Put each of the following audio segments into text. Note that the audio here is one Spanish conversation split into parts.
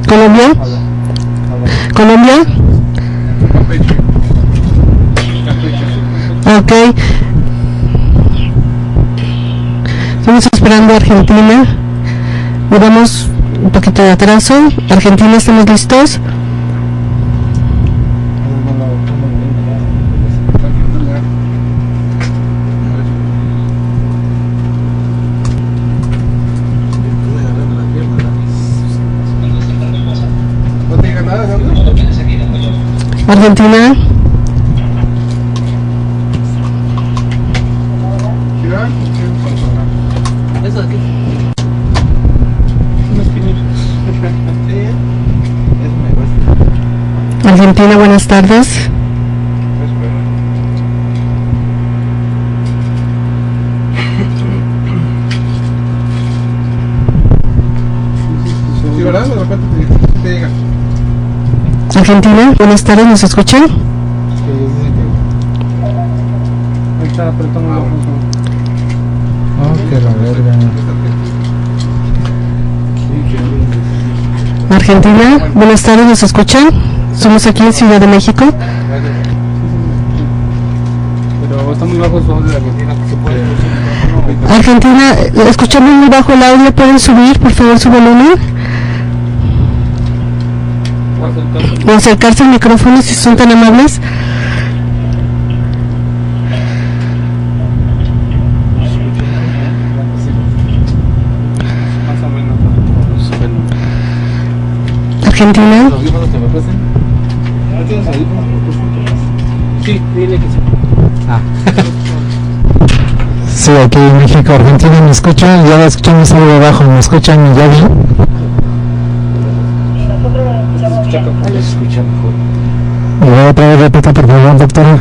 Colombia. Colombia. Ok. Estamos esperando a Argentina. Llevamos un poquito de atraso. Argentina, ¿estamos listos? Argentina. Argentina, buenas tardes. Argentina, buenas tardes, ¿nos escuchan? Argentina, buenas tardes, ¿nos escuchan? Somos aquí en Ciudad de México. Pero está muy bajo el sonido de Argentina. Argentina, escuchamos muy bajo el audio, ¿pueden subir, por favor, su volumen? O acercarse al micrófono si son tan amables. Argentina. Sí, dile que sí. Sí, aquí en México. Argentina, ¿me escuchan? Ya la escuchamos algo abajo, ¿me escuchan ya bien? Y luego otra vez repita, por favor, doctora.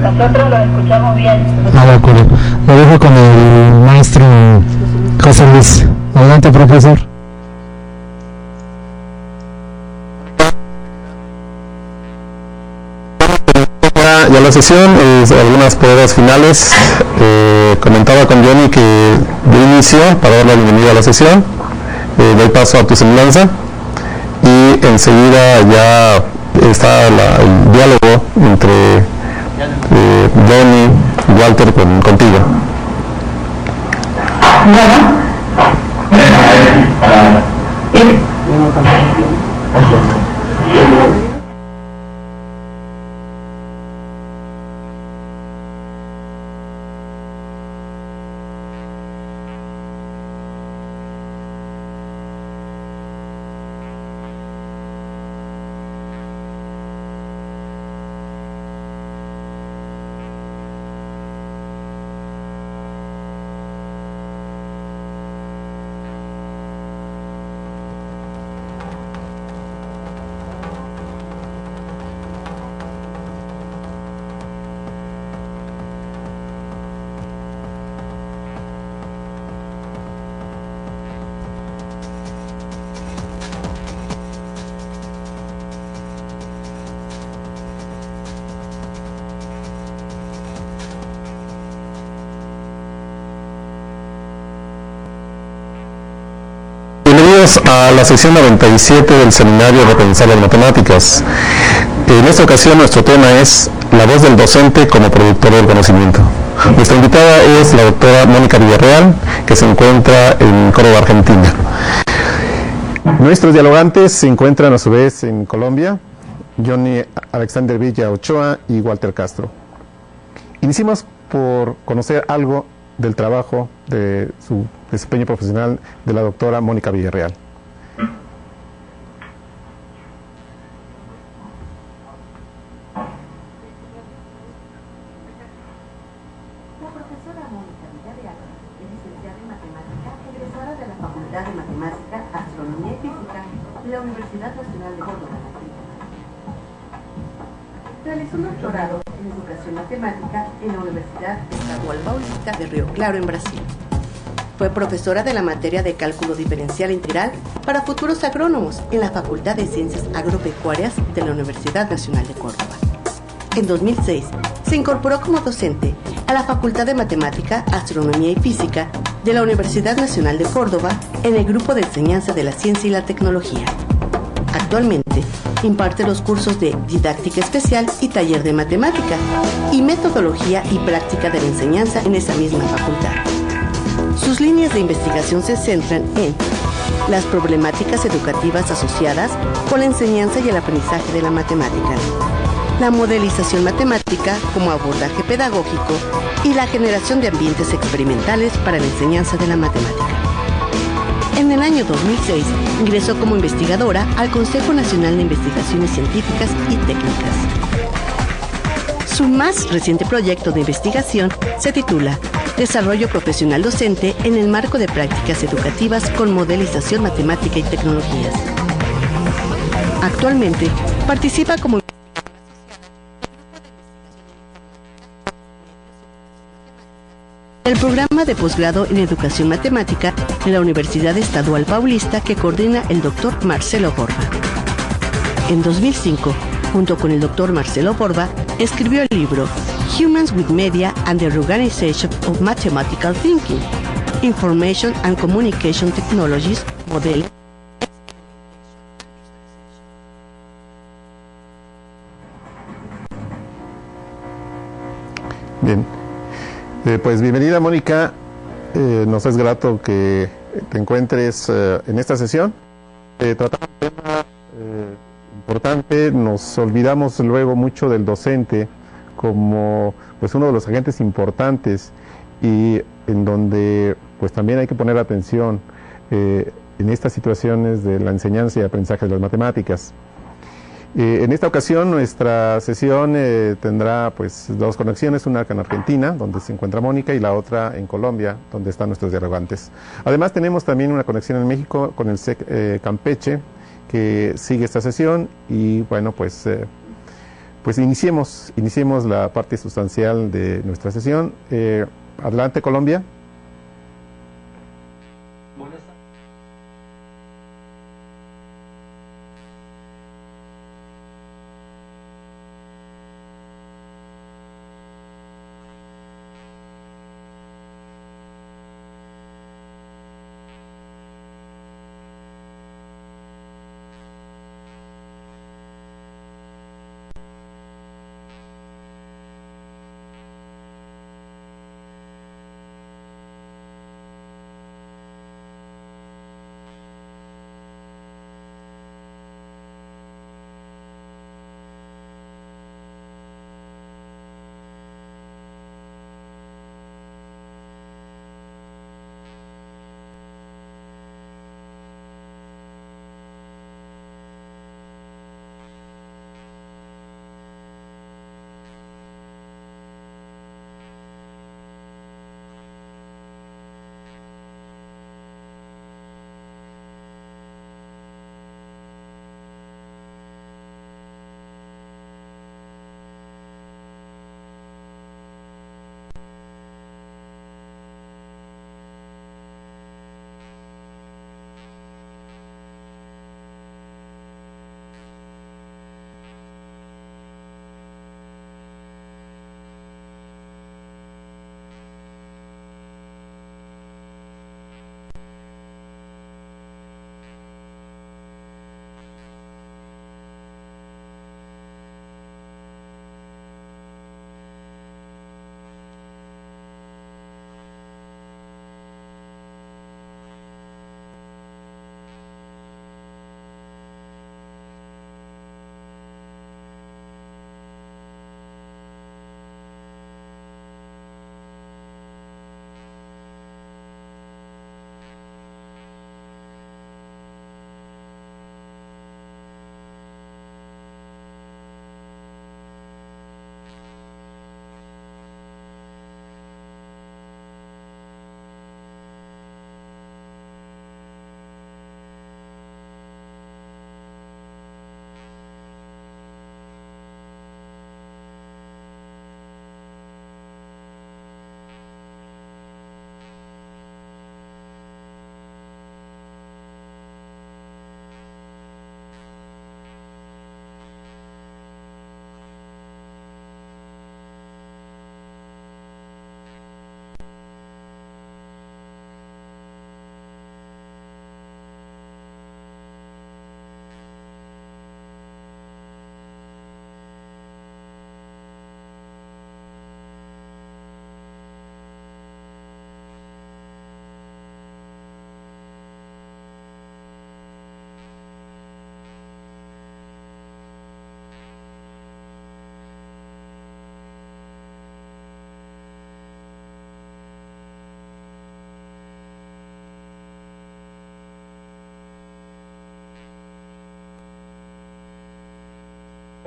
Nosotros lo escuchamos bien. De acuerdo. Lo dejo con el maestro José Luis. Adelante, profesor. Ya la sesión, algunas pruebas finales. Comentaba con Johnny que de inicio, para dar la bienvenida a la sesión, doy paso a tu semblanza y enseguida ya está el diálogo entre Johnny y Walter contigo. A la sección 97 del seminario Repensar las Matemáticas. En esta ocasión nuestro tema es la voz del docente como productor del conocimiento. Nuestra invitada es la doctora Mónica Villarreal, que se encuentra en Córdoba, Argentina. Nuestros dialogantes se encuentran a su vez en Colombia, Johnny Alexander Villa Ochoa y Walter Castro. Iniciamos por conocer algo del trabajo de su desempeño profesional de la doctora Mónica Villarreal. La profesora Mónica Villarreal es licenciada en Matemática, egresada de la Facultad de Matemática, Astronomía y Física de la Universidad Nacional de Córdoba. Realizó un doctorado en Educación Matemática en la Universidad Estadual Paulista de Río Claro, en Brasil. Fue profesora de la materia de Cálculo Diferencial Integral para futuros agrónomos en la Facultad de Ciencias Agropecuarias de la Universidad Nacional de Córdoba. En 2006 se incorporó como docente a la Facultad de Matemática, Astronomía y Física de la Universidad Nacional de Córdoba en el grupo de enseñanza de la ciencia y la tecnología. Actualmente, imparte los cursos de didáctica especial y taller de matemática y metodología y práctica de la enseñanza en esa misma facultad. Sus líneas de investigación se centran en las problemáticas educativas asociadas con la enseñanza y el aprendizaje de la matemática, la modelización matemática como abordaje pedagógico y la generación de ambientes experimentales para la enseñanza de la matemática. En el año 2006 ingresó como investigadora al Consejo Nacional de Investigaciones Científicas y Técnicas. Su más reciente proyecto de investigación se titula Desarrollo Profesional Docente en el marco de prácticas educativas con modelización matemática y tecnologías. Actualmente participa como el programa de posgrado en Educación Matemática de la Universidad Estadual Paulista que coordina el Dr. Marcelo Borba. En 2005, junto con el Dr. Marcelo Borba, escribió el libro Humans with Media and the Reorganization of Mathematical Thinking, Information and Communication Technologies, Modeling. Bien. Pues bienvenida, Mónica. Nos es grato que te encuentres en esta sesión. Tratamos un tema importante. Nos olvidamos luego mucho del docente como pues uno de los agentes importantes y en donde pues también hay que poner atención en estas situaciones de la enseñanza y aprendizaje de las matemáticas. En esta ocasión nuestra sesión tendrá pues dos conexiones, una en Argentina, donde se encuentra Mónica, y la otra en Colombia, donde están nuestros dialogantes. Además tenemos también una conexión en México con el SEC Campeche, que sigue esta sesión, y bueno, pues iniciemos la parte sustancial de nuestra sesión. Adelante, Colombia.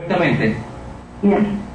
Perfectamente. Bien.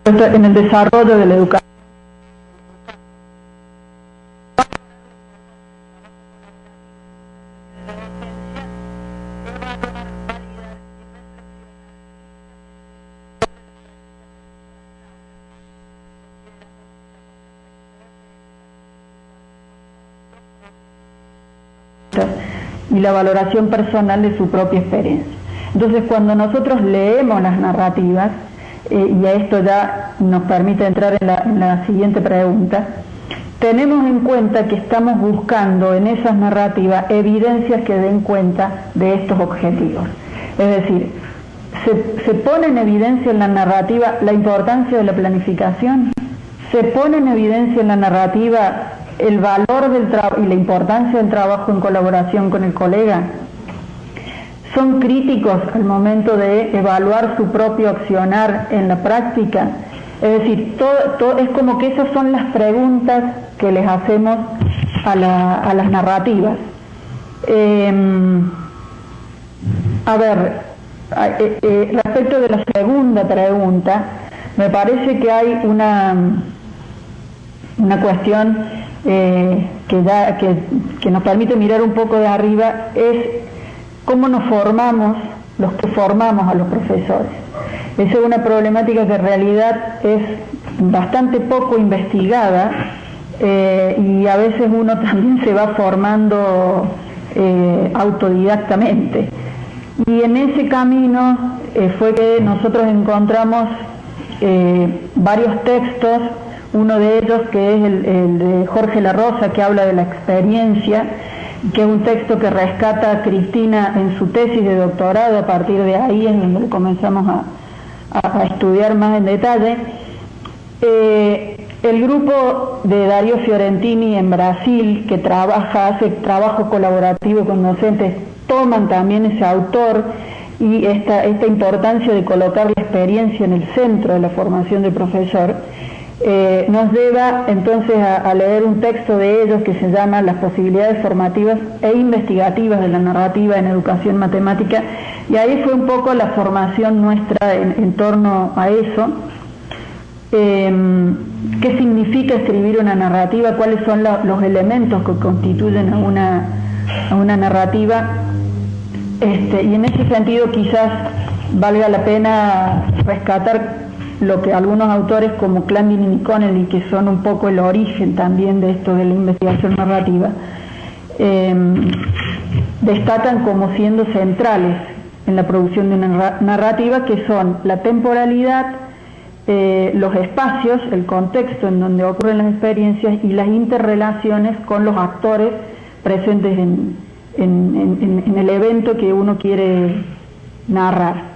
En el desarrollo de la educación. Y la valoración personal de su propia experiencia. Entonces, cuando nosotros leemos las narrativas, y a esto ya nos permite entrar en la siguiente pregunta, tenemos en cuenta que estamos buscando en esas narrativas evidencias que den cuenta de estos objetivos. Es decir, se pone en evidencia en la narrativa la importancia de la planificación, se pone en evidencia en la narrativa el valor del trabajo y la importancia del trabajo en colaboración con el colega. Son críticos al momento de evaluar su propio accionar en la práctica. Es decir, todo es como que esas son las preguntas que les hacemos a las narrativas. Respecto de la segunda pregunta, me parece que hay una cuestión que nos permite mirar un poco de arriba, es cómo nos formamos, los que formamos a los profesores. Esa es una problemática que en realidad es bastante poco investigada y a veces uno también se va formando autodidactamente. Y en ese camino fue que nosotros encontramos varios textos, uno de ellos que es el de Jorge La Rosa, que habla de la experiencia, que es un texto que rescata a Cristina en su tesis de doctorado. A partir de ahí es donde comenzamos a estudiar más en detalle. El grupo de Dario Fiorentini en Brasil, que hace trabajo colaborativo con docentes, toman también ese autor y esta importancia de colocar la experiencia en el centro de la formación del profesor. Nos lleva entonces a leer un texto de ellos que se llama Las posibilidades formativas e investigativas de la narrativa en educación matemática, y ahí fue un poco la formación nuestra en torno a eso. qué significa escribir una narrativa, cuáles son los elementos que constituyen a una narrativa, y en ese sentido quizás valga la pena rescatar lo que algunos autores como Clandin y Connelly, que son un poco el origen también de esto de la investigación narrativa, destacan como siendo centrales en la producción de una narrativa, que son la temporalidad, los espacios, el contexto en donde ocurren las experiencias y las interrelaciones con los actores presentes en el evento que uno quiere narrar.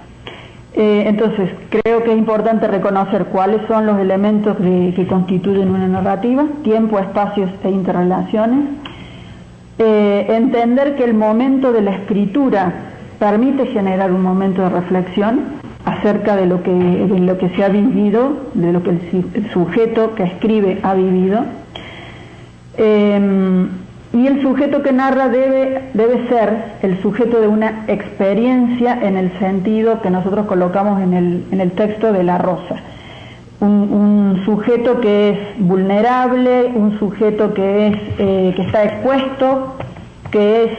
Entonces, creo que es importante reconocer cuáles son los elementos que constituyen una narrativa: tiempo, espacios e interrelaciones. Entender que el momento de la escritura permite generar un momento de reflexión acerca de lo que se ha vivido, de lo que el sujeto que escribe ha vivido. Y el sujeto que narra debe ser el sujeto de una experiencia en el sentido que nosotros colocamos en el texto de La Rosa. Un sujeto que es vulnerable, un sujeto que está expuesto, que es...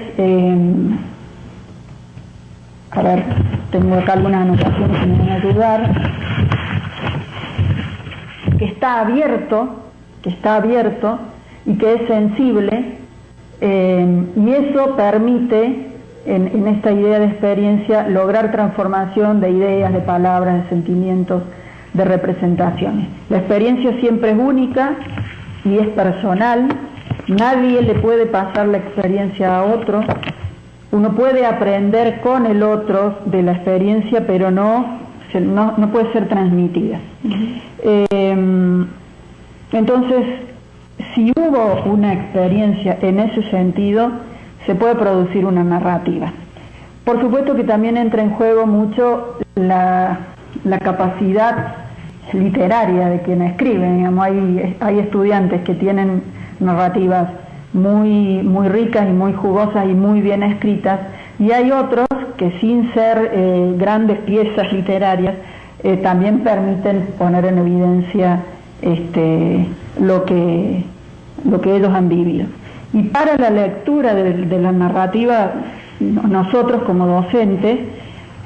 a ver, tengo acá algunas anotaciones que me van a ayudar. Que está abierto y que es sensible, y eso permite, en esta idea de experiencia, lograr transformación de ideas, de palabras, de sentimientos, de representaciones. La experiencia siempre es única y es personal, nadie le puede pasar la experiencia a otro. Uno puede aprender con el otro de la experiencia, pero no puede ser transmitida. Entonces, si hubo una experiencia en ese sentido, se puede producir una narrativa. Por supuesto que también entra en juego mucho la capacidad literaria de quien escribe. Digamos, hay estudiantes que tienen narrativas muy ricas y muy jugosas y muy bien escritas, y hay otros que, sin ser grandes piezas literarias, también permiten poner en evidencia lo que ellos han vivido. Y para la lectura de la narrativa, nosotros como docentes,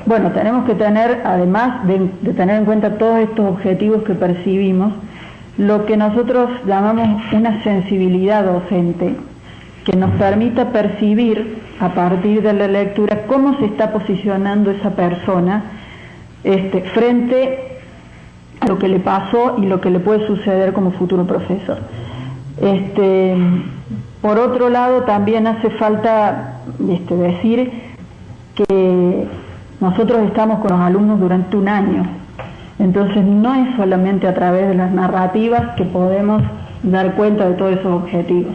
bueno, tenemos que tener, además de tener en cuenta todos estos objetivos que percibimos, lo que nosotros llamamos una sensibilidad docente, que nos permita percibir a partir de la lectura cómo se está posicionando esa persona frente a lo que le pasó y lo que le puede suceder como futuro profesor. Por otro lado, también hace falta decir que nosotros estamos con los alumnos durante un año, entonces no es solamente a través de las narrativas que podemos dar cuenta de todos esos objetivos.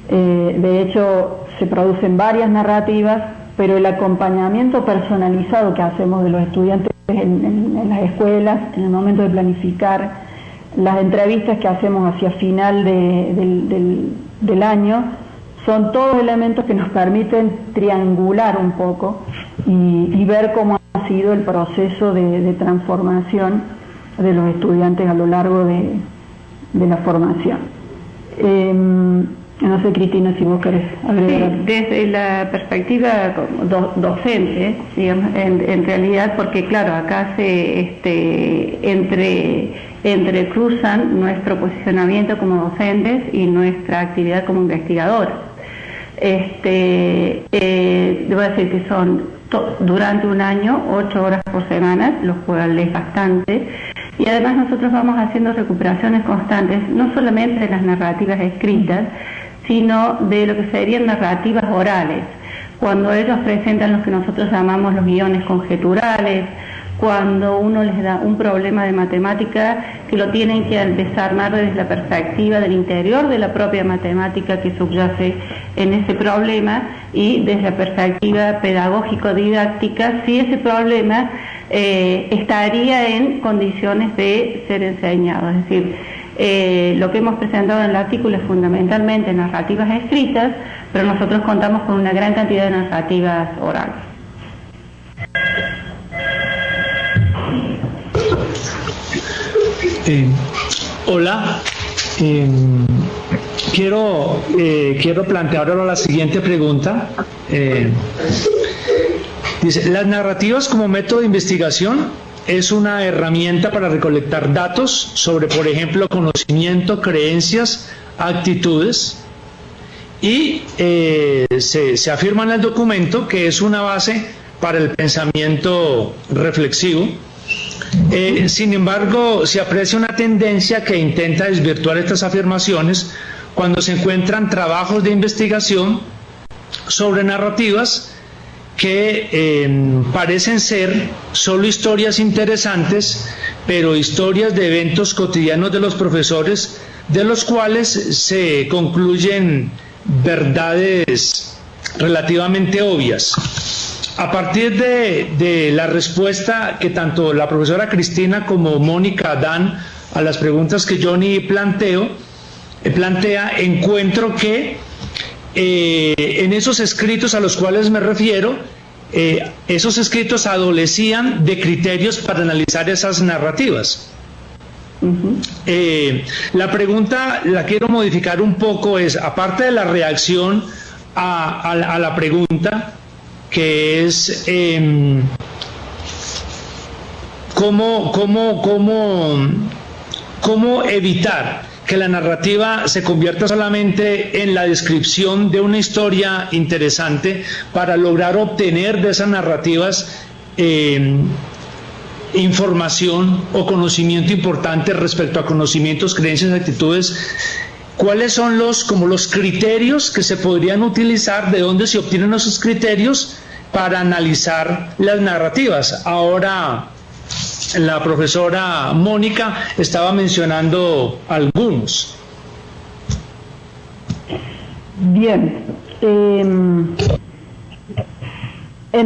De hecho, se producen varias narrativas, pero el acompañamiento personalizado que hacemos de los estudiantes en las escuelas, en el momento de planificar, las entrevistas que hacemos hacia final del año, son todos elementos que nos permiten triangular un poco y ver cómo ha sido el proceso de transformación de los estudiantes a lo largo de la formación. No sé, Cristina, si vos querés agregar. Sí, desde la perspectiva docente, digamos, en realidad, porque claro, acá se entrecruzan nuestro posicionamiento como docentes y nuestra actividad como investigadores. Debo decir que son durante un año 8 horas por semana, lo cual es bastante, y además nosotros vamos haciendo recuperaciones constantes, no solamente de las narrativas escritas, sino de lo que serían narrativas orales, cuando ellos presentan lo que nosotros llamamos los guiones conjeturales, cuando uno les da un problema de matemática que lo tienen que desarmar desde la perspectiva del interior de la propia matemática que subyace en ese problema, y desde la perspectiva pedagógico-didáctica, si ese problema estaría en condiciones de ser enseñado. Es decir, lo que hemos presentado en el artículo es fundamentalmente narrativas escritas, pero nosotros contamos con una gran cantidad de narrativas orales. Hola, quiero plantear ahora la siguiente pregunta. Dice, las narrativas como método de investigación es una herramienta para recolectar datos sobre, por ejemplo, conocimiento, creencias, actitudes, y se afirma en el documento que es una base para el pensamiento reflexivo. Sin embargo, se aprecia una tendencia que intenta desvirtuar estas afirmaciones cuando se encuentran trabajos de investigación sobre narrativas que parecen ser solo historias interesantes, pero historias de eventos cotidianos de los profesores, de los cuales se concluyen verdades relativamente obvias. A partir de la respuesta que tanto la profesora Cristina como Mónica dan a las preguntas que Johnny plantea, encuentro que en esos escritos a los cuales me refiero, esos escritos adolecían de criterios para analizar esas narrativas. La pregunta la quiero modificar un poco, es, aparte de la reacción a la pregunta, que es cómo evitar que la narrativa se convierta solamente en la descripción de una historia interesante para lograr obtener de esas narrativas información o conocimiento importante respecto a conocimientos, creencias, actitudes. ¿Cuáles son los criterios que se podrían utilizar? ¿De dónde se obtienen esos criterios para analizar las narrativas? Ahora la profesora Mónica estaba mencionando algunos. Bien. En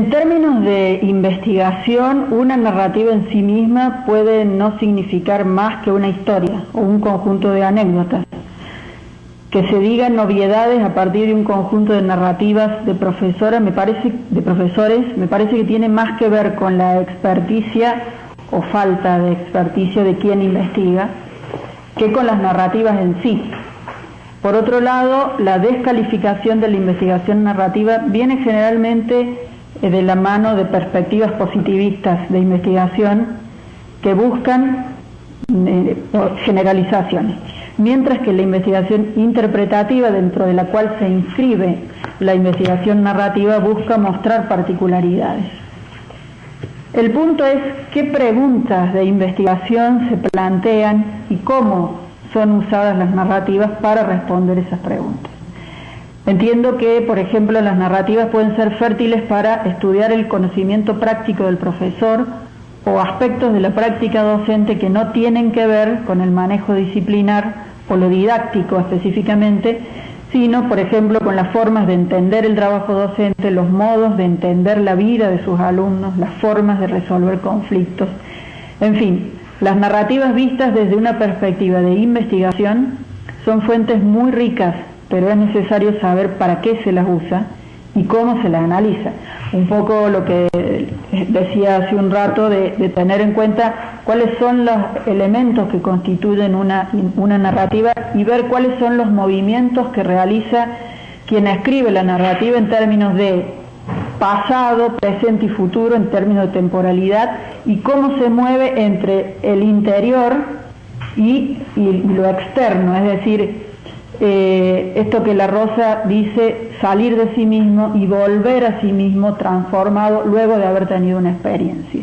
términos de investigación, una narrativa en sí misma puede no significar más que una historia o un conjunto de anécdotas. Que se digan novedades a partir de un conjunto de narrativas de profesores, me parece que tiene más que ver con la experticia o falta de experticia de quien investiga que con las narrativas en sí. Por otro lado, la descalificación de la investigación narrativa viene generalmente de la mano de perspectivas positivistas de investigación que buscan generalizaciones, mientras que la investigación interpretativa, dentro de la cual se inscribe la investigación narrativa, busca mostrar particularidades. El punto es qué preguntas de investigación se plantean y cómo son usadas las narrativas para responder esas preguntas. Entiendo que, por ejemplo, las narrativas pueden ser fértiles para estudiar el conocimiento práctico del profesor o aspectos de la práctica docente que no tienen que ver con el manejo disciplinar o lo didáctico específicamente, sino, por ejemplo, con las formas de entender el trabajo docente, los modos de entender la vida de sus alumnos, las formas de resolver conflictos. En fin, las narrativas vistas desde una perspectiva de investigación son fuentes muy ricas, pero es necesario saber para qué se las usa y cómo se las analiza. Un poco lo que decía hace un rato de tener en cuenta cuáles son los elementos que constituyen una narrativa y ver cuáles son los movimientos que realiza quien escribe la narrativa en términos de pasado, presente y futuro, en términos de temporalidad, y cómo se mueve entre el interior y lo externo, es decir, esto que La Rosa dice, salir de sí mismo y volver a sí mismo transformado luego de haber tenido una experiencia.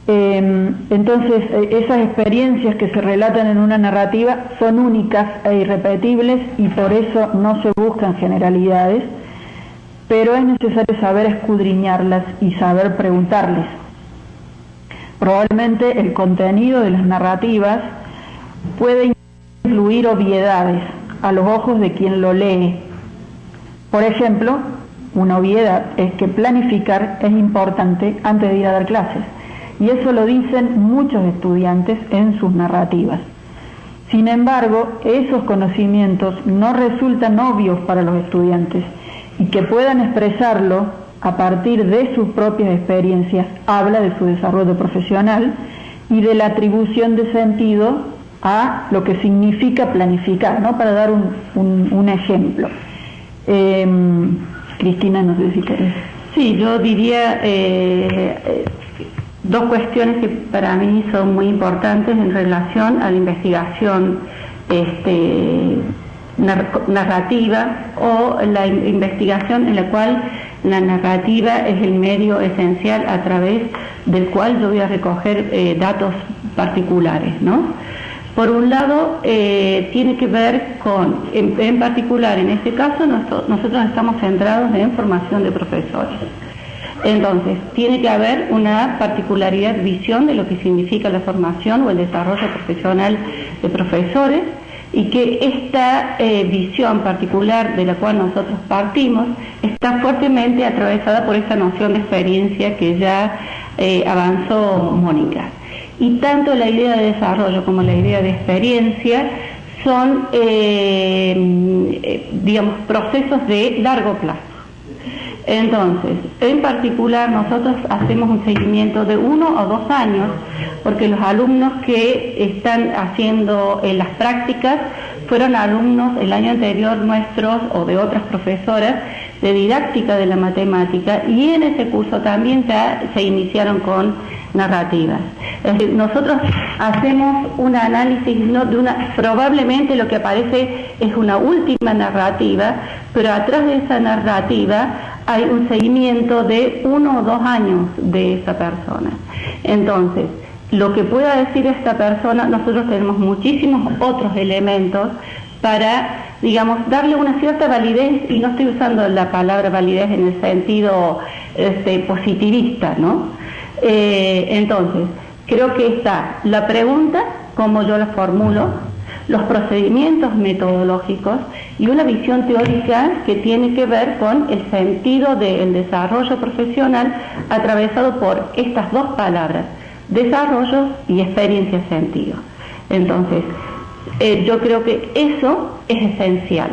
Entonces, esas experiencias que se relatan en una narrativa son únicas e irrepetibles y por eso no se buscan generalidades, pero es necesario saber escudriñarlas y saber preguntarles. Probablemente el contenido de las narrativas puede incluir obviedades a los ojos de quien lo lee. Por ejemplo, una obviedad es que planificar es importante antes de ir a dar clases, y eso lo dicen muchos estudiantes en sus narrativas. Sin embargo, esos conocimientos no resultan obvios para los estudiantes, y que puedan expresarlo a partir de sus propias experiencias habla de su desarrollo profesional y de la atribución de sentido a lo que significa planificar, ¿no? Para dar un ejemplo. Cristina, no sé si querés. Sí, yo diría dos cuestiones que para mí son muy importantes en relación a la investigación narrativa o la investigación en la cual la narrativa es el medio esencial a través del cual yo voy a recoger datos particulares, ¿no? Por un lado, tiene que ver con, en particular en este caso, nosotros estamos centrados en formación de profesores. Entonces, tiene que haber una particularidad, visión de lo que significa la formación o el desarrollo profesional de profesores, y que esta visión particular de la cual nosotros partimos está fuertemente atravesada por esta noción de experiencia que ya avanzó Mónica. Y tanto la idea de desarrollo como la idea de experiencia son, digamos, procesos de largo plazo. Entonces, en particular, nosotros hacemos un seguimiento de 1 o 2 años, porque los alumnos que están haciendo las prácticas fueron alumnos el año anterior nuestros o de otras profesoras de didáctica de la matemática, y en ese curso también ya se iniciaron con narrativas. Es decir, nosotros hacemos un análisis, ¿no?, de probablemente lo que aparece es una última narrativa, pero atrás de esa narrativa hay un seguimiento de 1 o 2 años de esa persona. Entonces, lo que pueda decir esta persona, nosotros tenemos muchísimos otros elementos para, digamos, darle una cierta validez, y no estoy usando la palabra validez en el sentido positivista, ¿no? Entonces, creo que está la pregunta, como yo la formulo, los procedimientos metodológicos y una visión teórica que tiene que ver con el sentido del desarrollo profesional atravesado por estas dos palabras, desarrollo y experiencia-sentido. Entonces, yo creo que eso es esencial.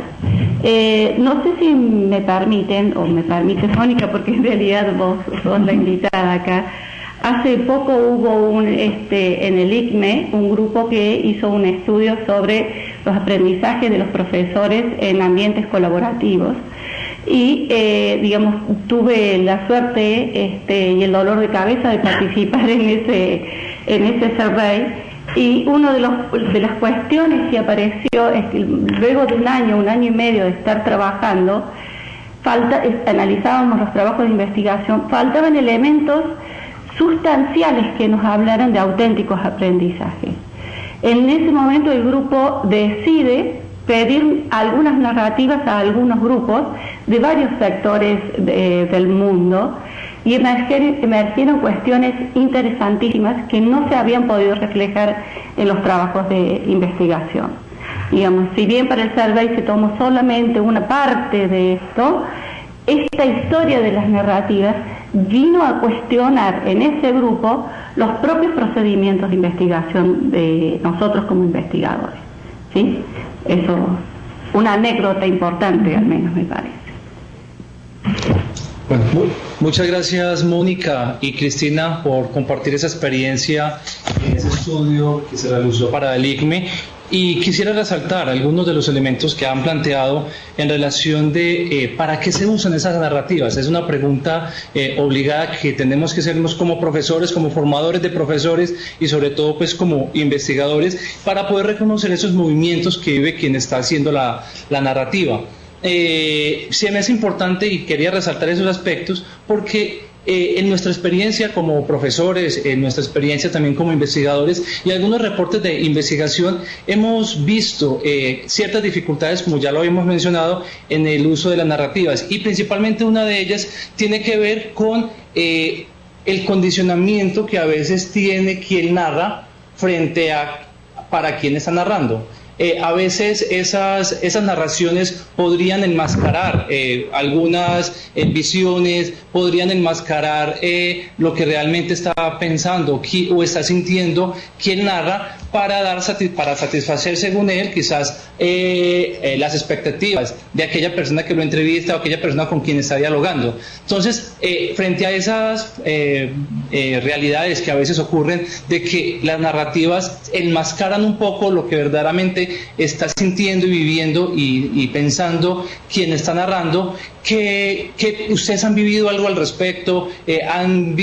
No sé si me permiten, o me permite Mónica, porque en realidad vos sos la invitada acá. Hace poco hubo en el ICME un grupo que hizo un estudio sobre los aprendizajes de los profesores en ambientes colaborativos, y digamos, tuve la suerte y el dolor de cabeza de participar en ese survey, y una de las cuestiones que apareció es que luego de un año y medio de estar trabajando, analizábamos los trabajos de investigación, faltaban elementos sustanciales que nos hablaran de auténticos aprendizajes. En ese momento el grupo decide pedir algunas narrativas a algunos grupos de varios sectores del mundo, y emergieron cuestiones interesantísimas que no se habían podido reflejar en los trabajos de investigación. Digamos, si bien para el survey se tomó solamente una parte de esto, esta historia de las narrativas vino a cuestionar en ese grupo los propios procedimientos de investigación de nosotros como investigadores, ¿sí? Eso, una anécdota importante, al menos me parece. Bueno, muchas gracias Mónica y Cristina por compartir esa experiencia en ese estudio que se realizó para el ICME. Y quisiera resaltar algunos de los elementos que han planteado en relación de ¿para qué se usan esas narrativas? Es una pregunta obligada que tenemos que hacernos como profesores, como formadores de profesores y sobre todo pues como investigadores, para poder reconocer esos movimientos que vive quien está haciendo la narrativa. Se me hace importante y quería resaltar esos aspectos porque en nuestra experiencia como profesores, en nuestra experiencia también como investigadores y algunos reportes de investigación, hemos visto ciertas dificultades, como ya lo habíamos mencionado, en el uso de las narrativas, y principalmente una de ellas tiene que ver con el condicionamiento que a veces tiene quien narra frente a para quien está narrando. a veces esas narraciones podrían enmascarar algunas visiones, podrían enmascarar lo que realmente está pensando o está sintiendo quien narra para satisfacer, según él, quizás las expectativas de aquella persona que lo entrevista o aquella persona con quien está dialogando. Entonces, frente a esas realidades que a veces ocurren, de que las narrativas enmascaran un poco lo que verdaderamente está sintiendo y viviendo y pensando quien está narrando, que ustedes han vivido algo al respecto, han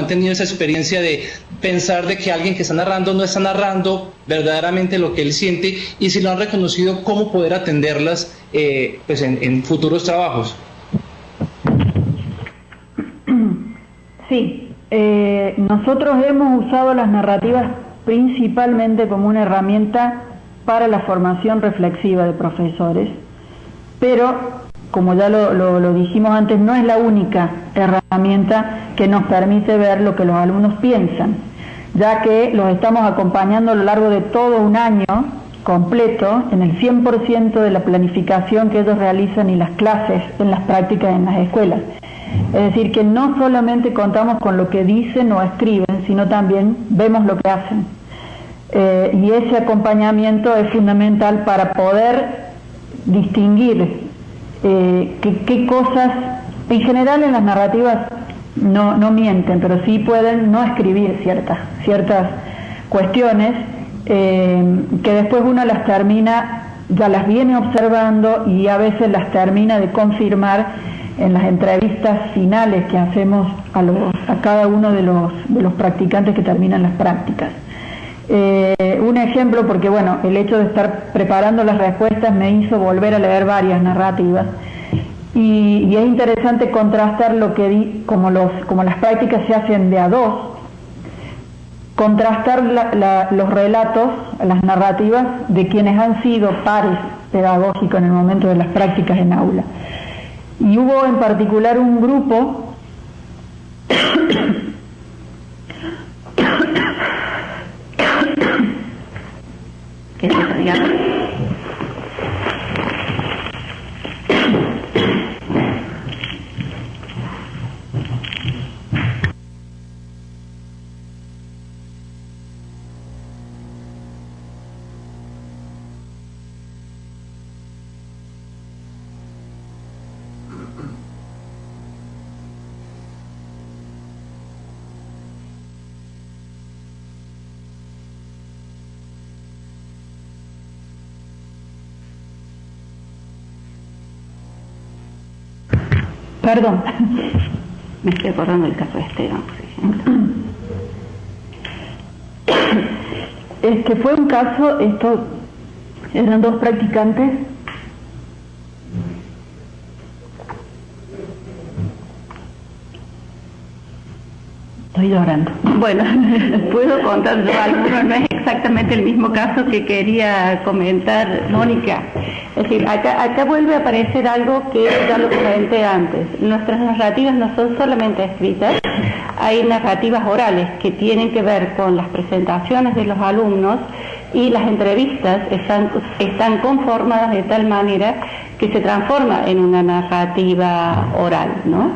tenido esa experiencia de pensar de que alguien que está narrando no está narrando verdaderamente lo que él siente, y si lo han reconocido, cómo poder atenderlas pues en futuros trabajos. Sí, nosotros hemos usado las narrativas principalmente como una herramienta para la formación reflexiva de profesores, pero como ya lo dijimos antes, no es la única herramienta que nos permite ver lo que los alumnos piensan, ya que los estamos acompañando a lo largo de todo un año completo en el 100% de la planificación que ellos realizan y las clases en las prácticas en las escuelas. Es decir, que no solamente contamos con lo que dicen o escriben, sino también vemos lo que hacen. Y ese acompañamiento es fundamental para poder distinguir qué cosas, en general en las narrativas no mienten, pero sí pueden no escribir ciertas cuestiones que después uno las termina, ya las viene observando y a veces las termina de confirmar en las entrevistas finales que hacemos a cada uno de los practicantes que terminan las prácticas. Un ejemplo, porque bueno, el hecho de estar preparando las respuestas me hizo volver a leer varias narrativas y es interesante contrastar como las prácticas se hacen de a dos, contrastar los relatos, las narrativas de quienes han sido pares pedagógicos en el momento de las prácticas en aula. Y hubo en particular un grupo que se traiga. Perdón, me estoy acordando del caso de Esteban, por ejemplo. Es que fue un caso, eran dos practicantes estoy llorando. Bueno, puedo contar yo alguno, no es exactamente el mismo caso que quería comentar Mónica. Es decir, acá vuelve a aparecer algo que ya lo comenté antes. Nuestras narrativas no son solamente escritas, hay narrativas orales que tienen que ver con las presentaciones de los alumnos, y las entrevistas están conformadas de tal manera que se transforma en una narrativa oral, ¿no?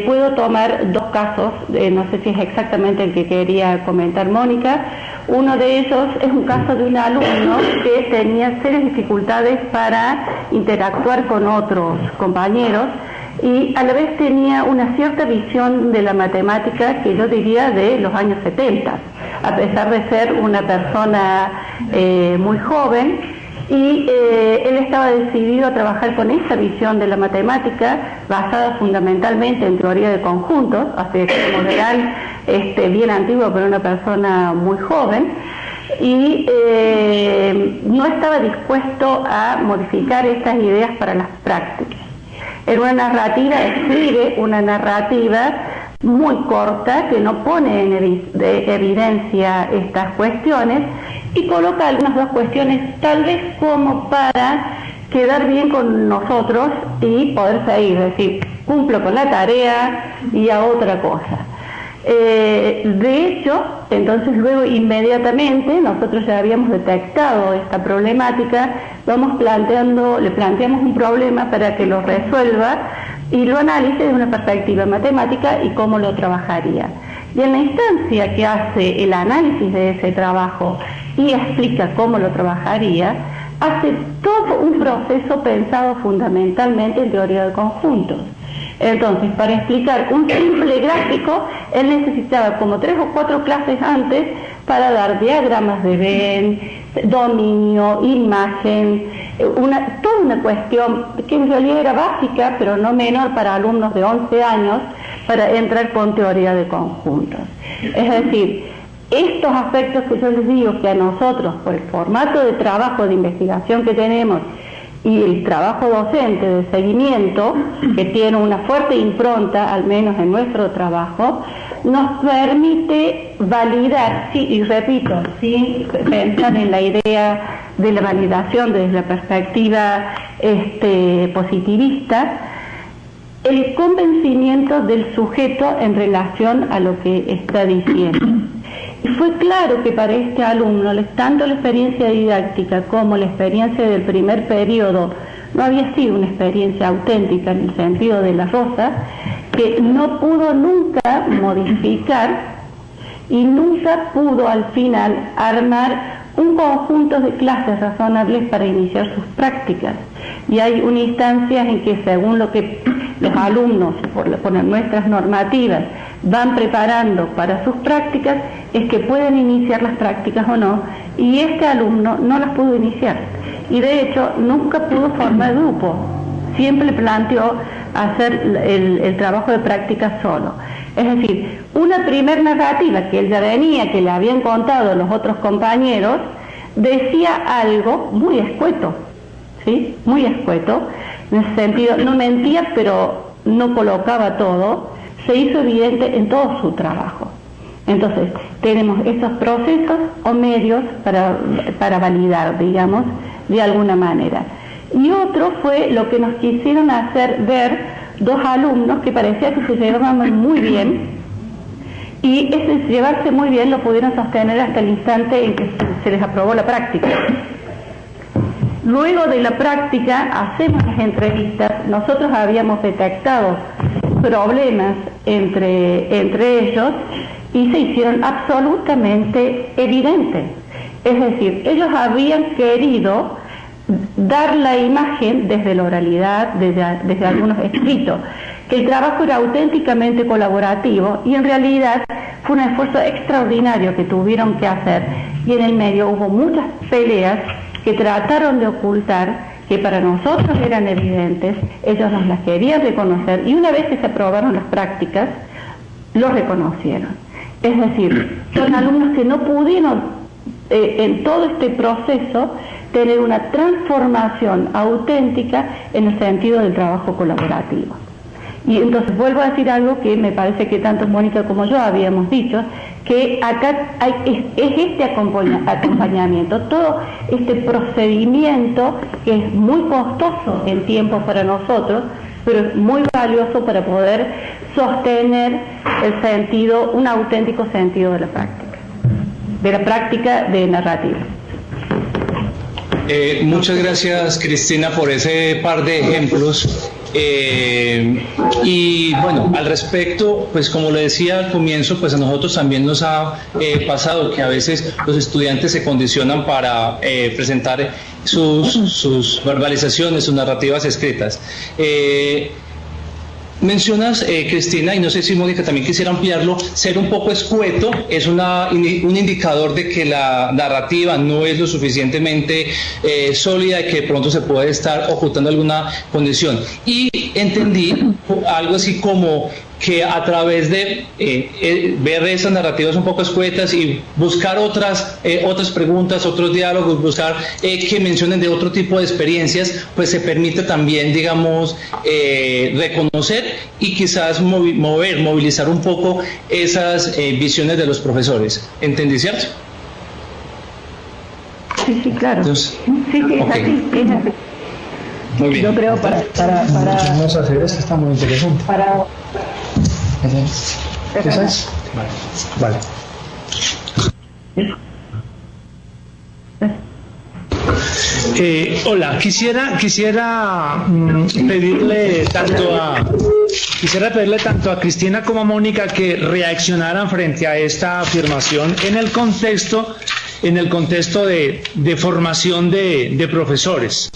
Puedo tomar dos casos, no sé si es exactamente el que quería comentar Mónica. Uno de ellos es un caso de un alumno que tenía serias dificultades para interactuar con otros compañeros y a la vez tenía una cierta visión de la matemática que yo diría de los años 70, a pesar de ser una persona muy joven. Y él estaba decidido a trabajar con esa visión de la matemática basada fundamentalmente en teoría de conjuntos, así que moderal, bien antiguo para una persona muy joven, y no estaba dispuesto a modificar estas ideas para las prácticas. En una narrativa, escribe una narrativa muy corta que no pone en evidencia estas cuestiones y coloca algunas dos cuestiones tal vez como para quedar bien con nosotros y poder seguir, es decir, cumplo con la tarea y a otra cosa. De hecho, entonces luego inmediatamente nosotros ya habíamos detectado esta problemática, le planteamos un problema para que lo resuelva y lo analice desde una perspectiva matemática y cómo lo trabajaría. Y en la instancia que hace el análisis de ese trabajo y explica cómo lo trabajaría, hace todo un proceso pensado fundamentalmente en teoría de conjuntos. Entonces, para explicar un simple gráfico, él necesitaba como 3 o 4 clases antes para dar diagramas de Venn, dominio, imagen, toda una cuestión que en realidad era básica, pero no menor para alumnos de 11 años, para entrar con teoría de conjuntos. Es decir, estos aspectos que yo les digo que a nosotros, por el formato de trabajo de investigación que tenemos, y el trabajo docente de seguimiento, que tiene una fuerte impronta, al menos en nuestro trabajo, nos permite validar, sí, y repito, sin pensar en la idea de la validación desde la perspectiva positivista, el convencimiento del sujeto en relación a lo que está diciendo. Y fue claro que para este alumno, tanto la experiencia didáctica como la experiencia del primer periodo no había sido una experiencia auténtica en el sentido de la Rosa, que no pudo nunca modificar y nunca pudo al final armar un conjunto de clases razonables para iniciar sus prácticas. Y hay una instancia en que, según lo que los alumnos, por nuestras normativas, van preparando para sus prácticas, es que pueden iniciar las prácticas o no, y este alumno no las pudo iniciar. Y de hecho, nunca pudo formar grupo. Siempre planteó hacer el trabajo de práctica solo. Es decir, una primer narrativa que él ya venía, que le habían contado los otros compañeros, decía algo muy escueto, ¿sí? Muy escueto, en ese sentido, no mentía, pero no colocaba todo, se hizo evidente en todo su trabajo. Entonces, tenemos esos procesos o medios para validar, digamos, de alguna manera. Y otro fue lo que nos quisieron hacer ver dos alumnos que parecía que se llevaban muy bien, y ese llevarse muy bien lo pudieron sostener hasta el instante en que se les aprobó la práctica. Luego de la práctica hacemos las entrevistas. Nosotros habíamos detectado problemas entre ellos y se hicieron absolutamente evidentes. Es decir, ellos habían querido dar la imagen desde la oralidad, desde algunos escritos, que el trabajo era auténticamente colaborativo, y en realidad fue un esfuerzo extraordinario que tuvieron que hacer, y en el medio hubo muchas peleas que trataron de ocultar, que para nosotros eran evidentes, ellos nos las querían reconocer, y una vez que se aprobaron las prácticas, lo reconocieron. Es decir, son alumnos que no pudieron en todo este proceso tener una transformación auténtica en el sentido del trabajo colaborativo. Y entonces vuelvo a decir algo que me parece que tanto Mónica como yo habíamos dicho, que acá es este acompañamiento, todo este procedimiento que es muy costoso en tiempo para nosotros, pero es muy valioso para poder sostener el sentido, un auténtico sentido de la práctica de narrativa. Muchas gracias, Cristina, por ese par de ejemplos. Y bueno, al respecto, pues como le decía al comienzo, pues a nosotros también nos ha pasado que a veces los estudiantes se condicionan para presentar sus verbalizaciones, sus narrativas escritas. Mencionas, Cristina, y no sé si Mónica también quisiera ampliarlo, ser un poco escueto es un indicador de que la narrativa no es lo suficientemente sólida y que de pronto se puede estar ocultando alguna condición. Y entendí algo así como que a través de ver esas narrativas un poco escuetas y buscar otras preguntas, otros diálogos, buscar que mencionen de otro tipo de experiencias, pues se permite también, digamos, reconocer y quizás movilizar un poco esas visiones de los profesores. ¿Entendí, cierto? Sí, sí, claro. Entonces, sí, es okay. así, es así. Muy bien. Yo creo vamos a hacer eso, está muy interesante. ¿Esa es? Vale. Hola, quisiera pedirle tanto a Cristina como a Mónica que reaccionaran frente a esta afirmación en el contexto de formación de profesores.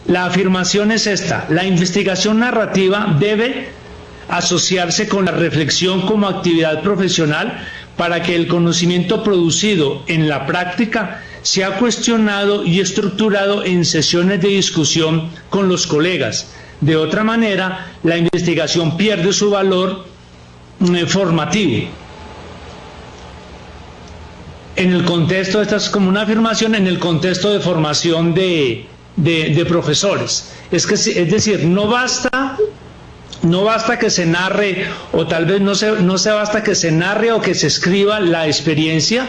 La afirmación es esta: la investigación narrativa debe asociarse con la reflexión como actividad profesional para que el conocimiento producido en la práctica sea cuestionado y estructurado en sesiones de discusión con los colegas. De otra manera, la investigación pierde su valor formativo. En el contexto, esta es como una afirmación en el contexto de formación de profesores. Es decir, no basta que se narre, o tal vez no se basta que se narre o que se escriba la experiencia,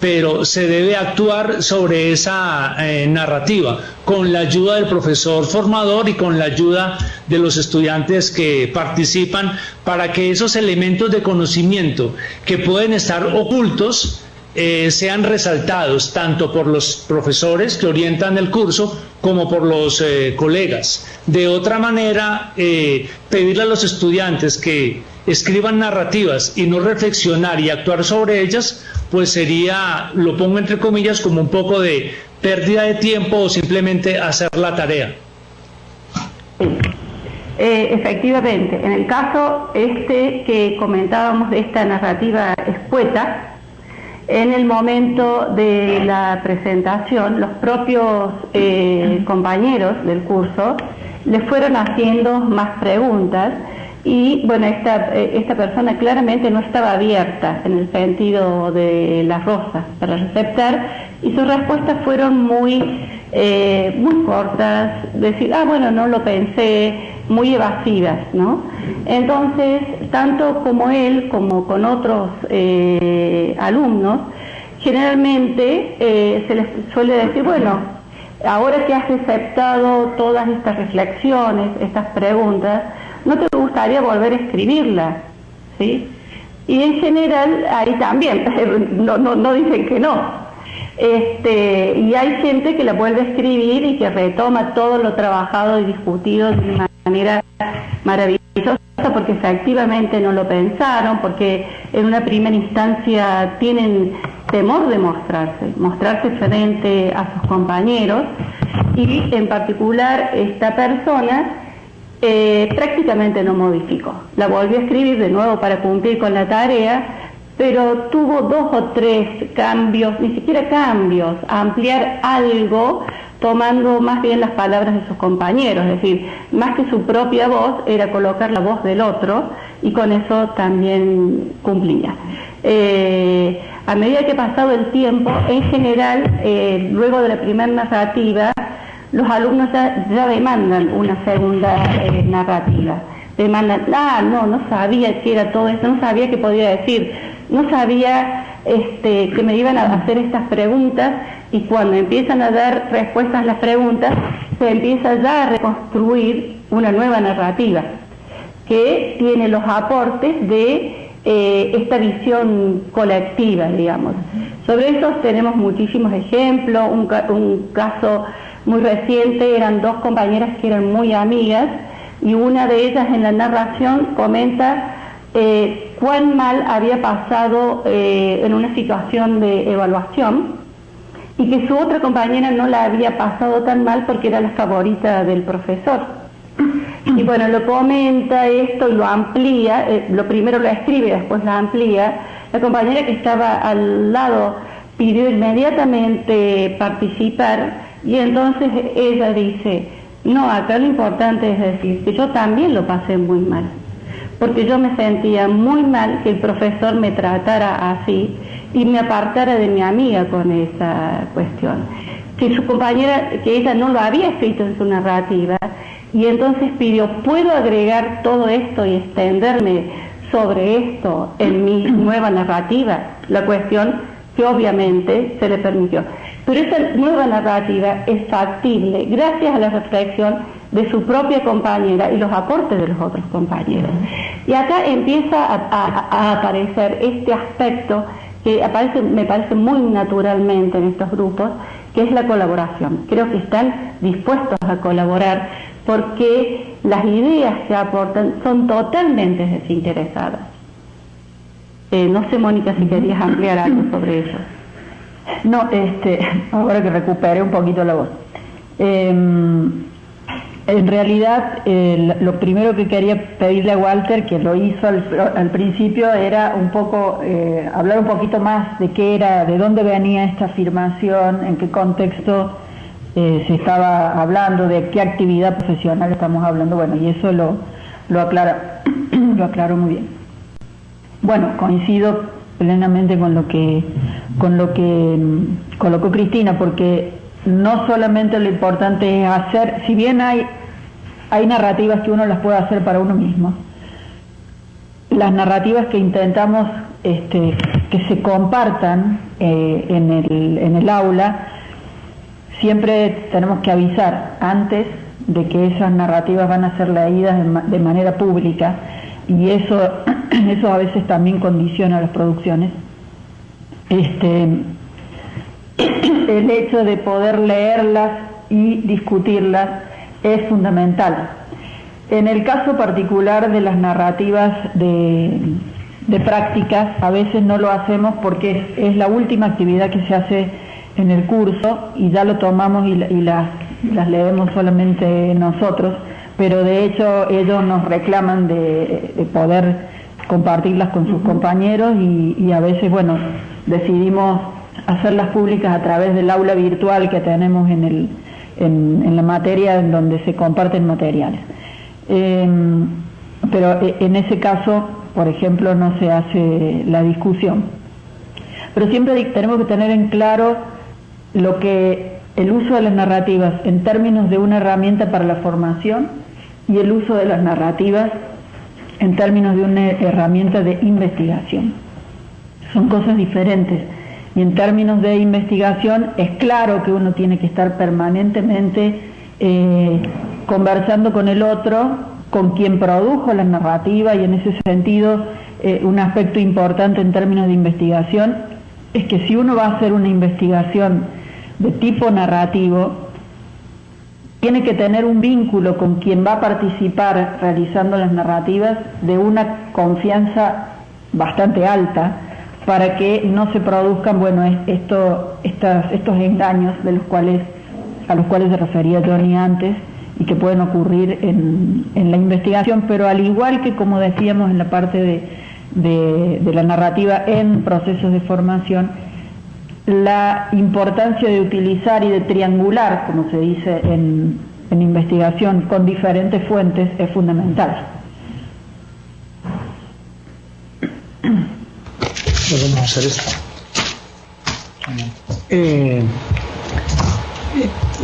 pero se debe actuar sobre esa narrativa con la ayuda del profesor formador y con la ayuda de los estudiantes que participan, para que esos elementos de conocimiento que pueden estar ocultos sean resaltados tanto por los profesores que orientan el curso como por los colegas. De otra manera, pedirle a los estudiantes que escriban narrativas y no reflexionar y actuar sobre ellas, pues sería, lo pongo entre comillas, como un poco de pérdida de tiempo o simplemente hacer la tarea. Efectivamente, en el caso que comentábamos de esta narrativa escueta, en el momento de la presentación, los propios compañeros del curso le fueron haciendo más preguntas y, bueno, esta persona claramente no estaba abierta en el sentido de las rosas para receptar, y sus respuestas fueron muy cortas, decir, bueno, no lo pensé, muy evasivas, ¿no? Entonces, tanto como él como con otros alumnos, generalmente se les suele decir, bueno, ahora que has aceptado todas estas reflexiones, estas preguntas, ¿no te gustaría volver a escribirlas? ¿Sí? Y en general, ahí también, no dicen que no. Y hay gente que la vuelve a escribir y que retoma todo lo trabajado y discutido de una manera maravillosa, porque efectivamente no lo pensaron, porque en una primera instancia tienen temor de mostrarse frente a sus compañeros, y en particular esta persona prácticamente no modificó. La volvió a escribir de nuevo para cumplir con la tarea, pero tuvo 2 o 3 cambios, ni siquiera cambios, ampliar algo, tomando más bien las palabras de sus compañeros, es decir, más que su propia voz, era colocar la voz del otro, y con eso también cumplía. A medida que ha pasado el tiempo, en general, luego de la primera narrativa, los alumnos ya demandan una segunda narrativa. Demandan, no sabía que era todo esto, no sabía qué podía decir, no sabía que me iban a hacer estas preguntas, y cuando empiezan a dar respuestas a las preguntas, se empieza ya a reconstruir una nueva narrativa que tiene los aportes de esta visión colectiva, digamos. Sobre eso tenemos muchísimos ejemplos. Un caso muy reciente, eran 2 compañeras que eran muy amigas, y una de ellas en la narración comenta cuán mal había pasado en una situación de evaluación, y que su otra compañera no la había pasado tan mal porque era la favorita del profesor. Y bueno, lo comenta esto y lo amplía, lo primero lo escribe, después lo amplía. La compañera que estaba al lado pidió inmediatamente participar, y entonces ella dice, no, acá lo importante es decir que yo también lo pasé muy mal, porque yo me sentía muy mal que el profesor me tratara así y me apartara de mi amiga con esa cuestión. Que su compañera, que ella no lo había escrito en su narrativa, y entonces pidió, ¿puedo agregar todo esto y extenderme sobre esto en mi nueva narrativa? La cuestión que obviamente se le permitió. Pero esta nueva narrativa es factible gracias a la reflexión de su propia compañera y los aportes de los otros compañeros. Y acá empieza a aparecer este aspecto que me parece muy naturalmente en estos grupos, que es la colaboración. Creo que están dispuestos a colaborar porque las ideas que aportan son totalmente desinteresadas. No sé, Mónica, si querías ampliar algo sobre eso. No, ahora que recupere un poquito la voz. En realidad, lo primero que quería pedirle a Walter, que lo hizo al principio, era un poco hablar un poquito más de qué era, de dónde venía esta afirmación, en qué contexto se estaba hablando, de qué actividad profesional estamos hablando. Bueno, y eso lo aclaró muy bien. Bueno, coincido plenamente con lo que colocó Cristina, porque no solamente lo importante es hacer, si bien hay narrativas que uno las puede hacer para uno mismo, las narrativas que intentamos que se compartan en el aula, siempre tenemos que avisar antes de que esas narrativas van a ser leídas de manera pública, y eso a veces también condiciona las producciones. El hecho de poder leerlas y discutirlas es fundamental. En el caso particular de las narrativas de prácticas, a veces no lo hacemos porque es la última actividad que se hace en el curso y ya lo tomamos y las leemos solamente nosotros, pero de hecho ellos nos reclaman de poder compartirlas con sus compañeros y a veces, bueno, decidimos hacerlas públicas a través del aula virtual que tenemos en la materia en donde se comparten materiales. Pero en ese caso, por ejemplo, no se hace la discusión. Pero siempre tenemos que tener en claro lo que el uso de las narrativas en términos de una herramienta para la formación y el uso de las narrativas en términos de una herramienta de investigación. Son cosas diferentes. Y en términos de investigación es claro que uno tiene que estar permanentemente conversando con el otro, con quien produjo la narrativa, y en ese sentido un aspecto importante en términos de investigación es que si uno va a hacer una investigación de tipo narrativo, tiene que tener un vínculo con quien va a participar realizando las narrativas de una confianza bastante alta, para que no se produzcan, bueno, estos engaños a los cuales se refería Johnny antes y que pueden ocurrir en la investigación, pero al igual que, como decíamos, en la parte de la narrativa en procesos de formación, la importancia de utilizar y de triangular, como se dice en investigación, con diferentes fuentes es fundamental. Vamos a hacer esto.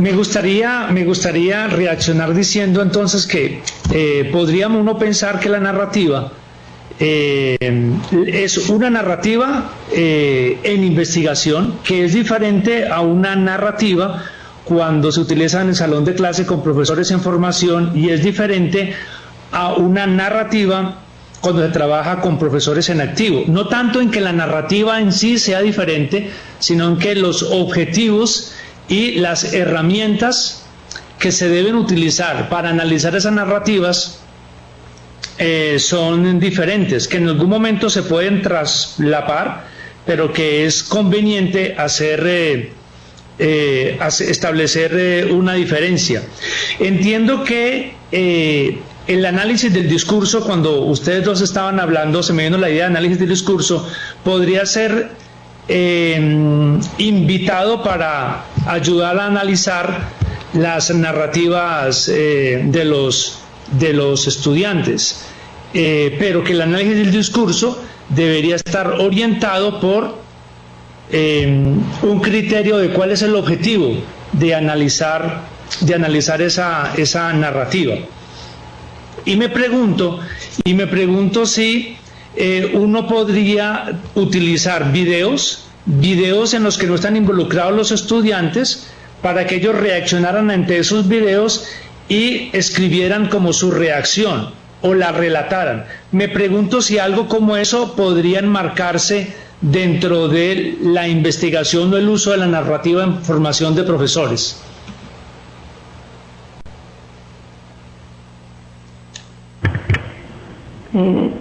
Me gustaría reaccionar diciendo entonces que podríamos uno pensar que la narrativa es una narrativa en investigación, que es diferente a una narrativa cuando se utiliza en el salón de clase con profesores en formación, y es diferente a una narrativa cuando se trabaja con profesores en activo. No tanto en que la narrativa en sí sea diferente, sino en que los objetivos y las herramientas que se deben utilizar para analizar esas narrativas son diferentes, que en algún momento se pueden traslapar, pero que es conveniente establecer una diferencia. Entiendo que el análisis del discurso, cuando ustedes dos estaban hablando, se me vino la idea de análisis del discurso, podría ser invitado para ayudar a analizar las narrativas de los estudiantes, pero que el análisis del discurso debería estar orientado por un criterio de cuál es el objetivo de analizar esa narrativa. Y me pregunto si uno podría utilizar videos en los que no están involucrados los estudiantes, para que ellos reaccionaran ante esos videos y escribieran como su reacción o la relataran. Me pregunto si algo como eso podría enmarcarse dentro de la investigación o el uso de la narrativa en formación de profesores.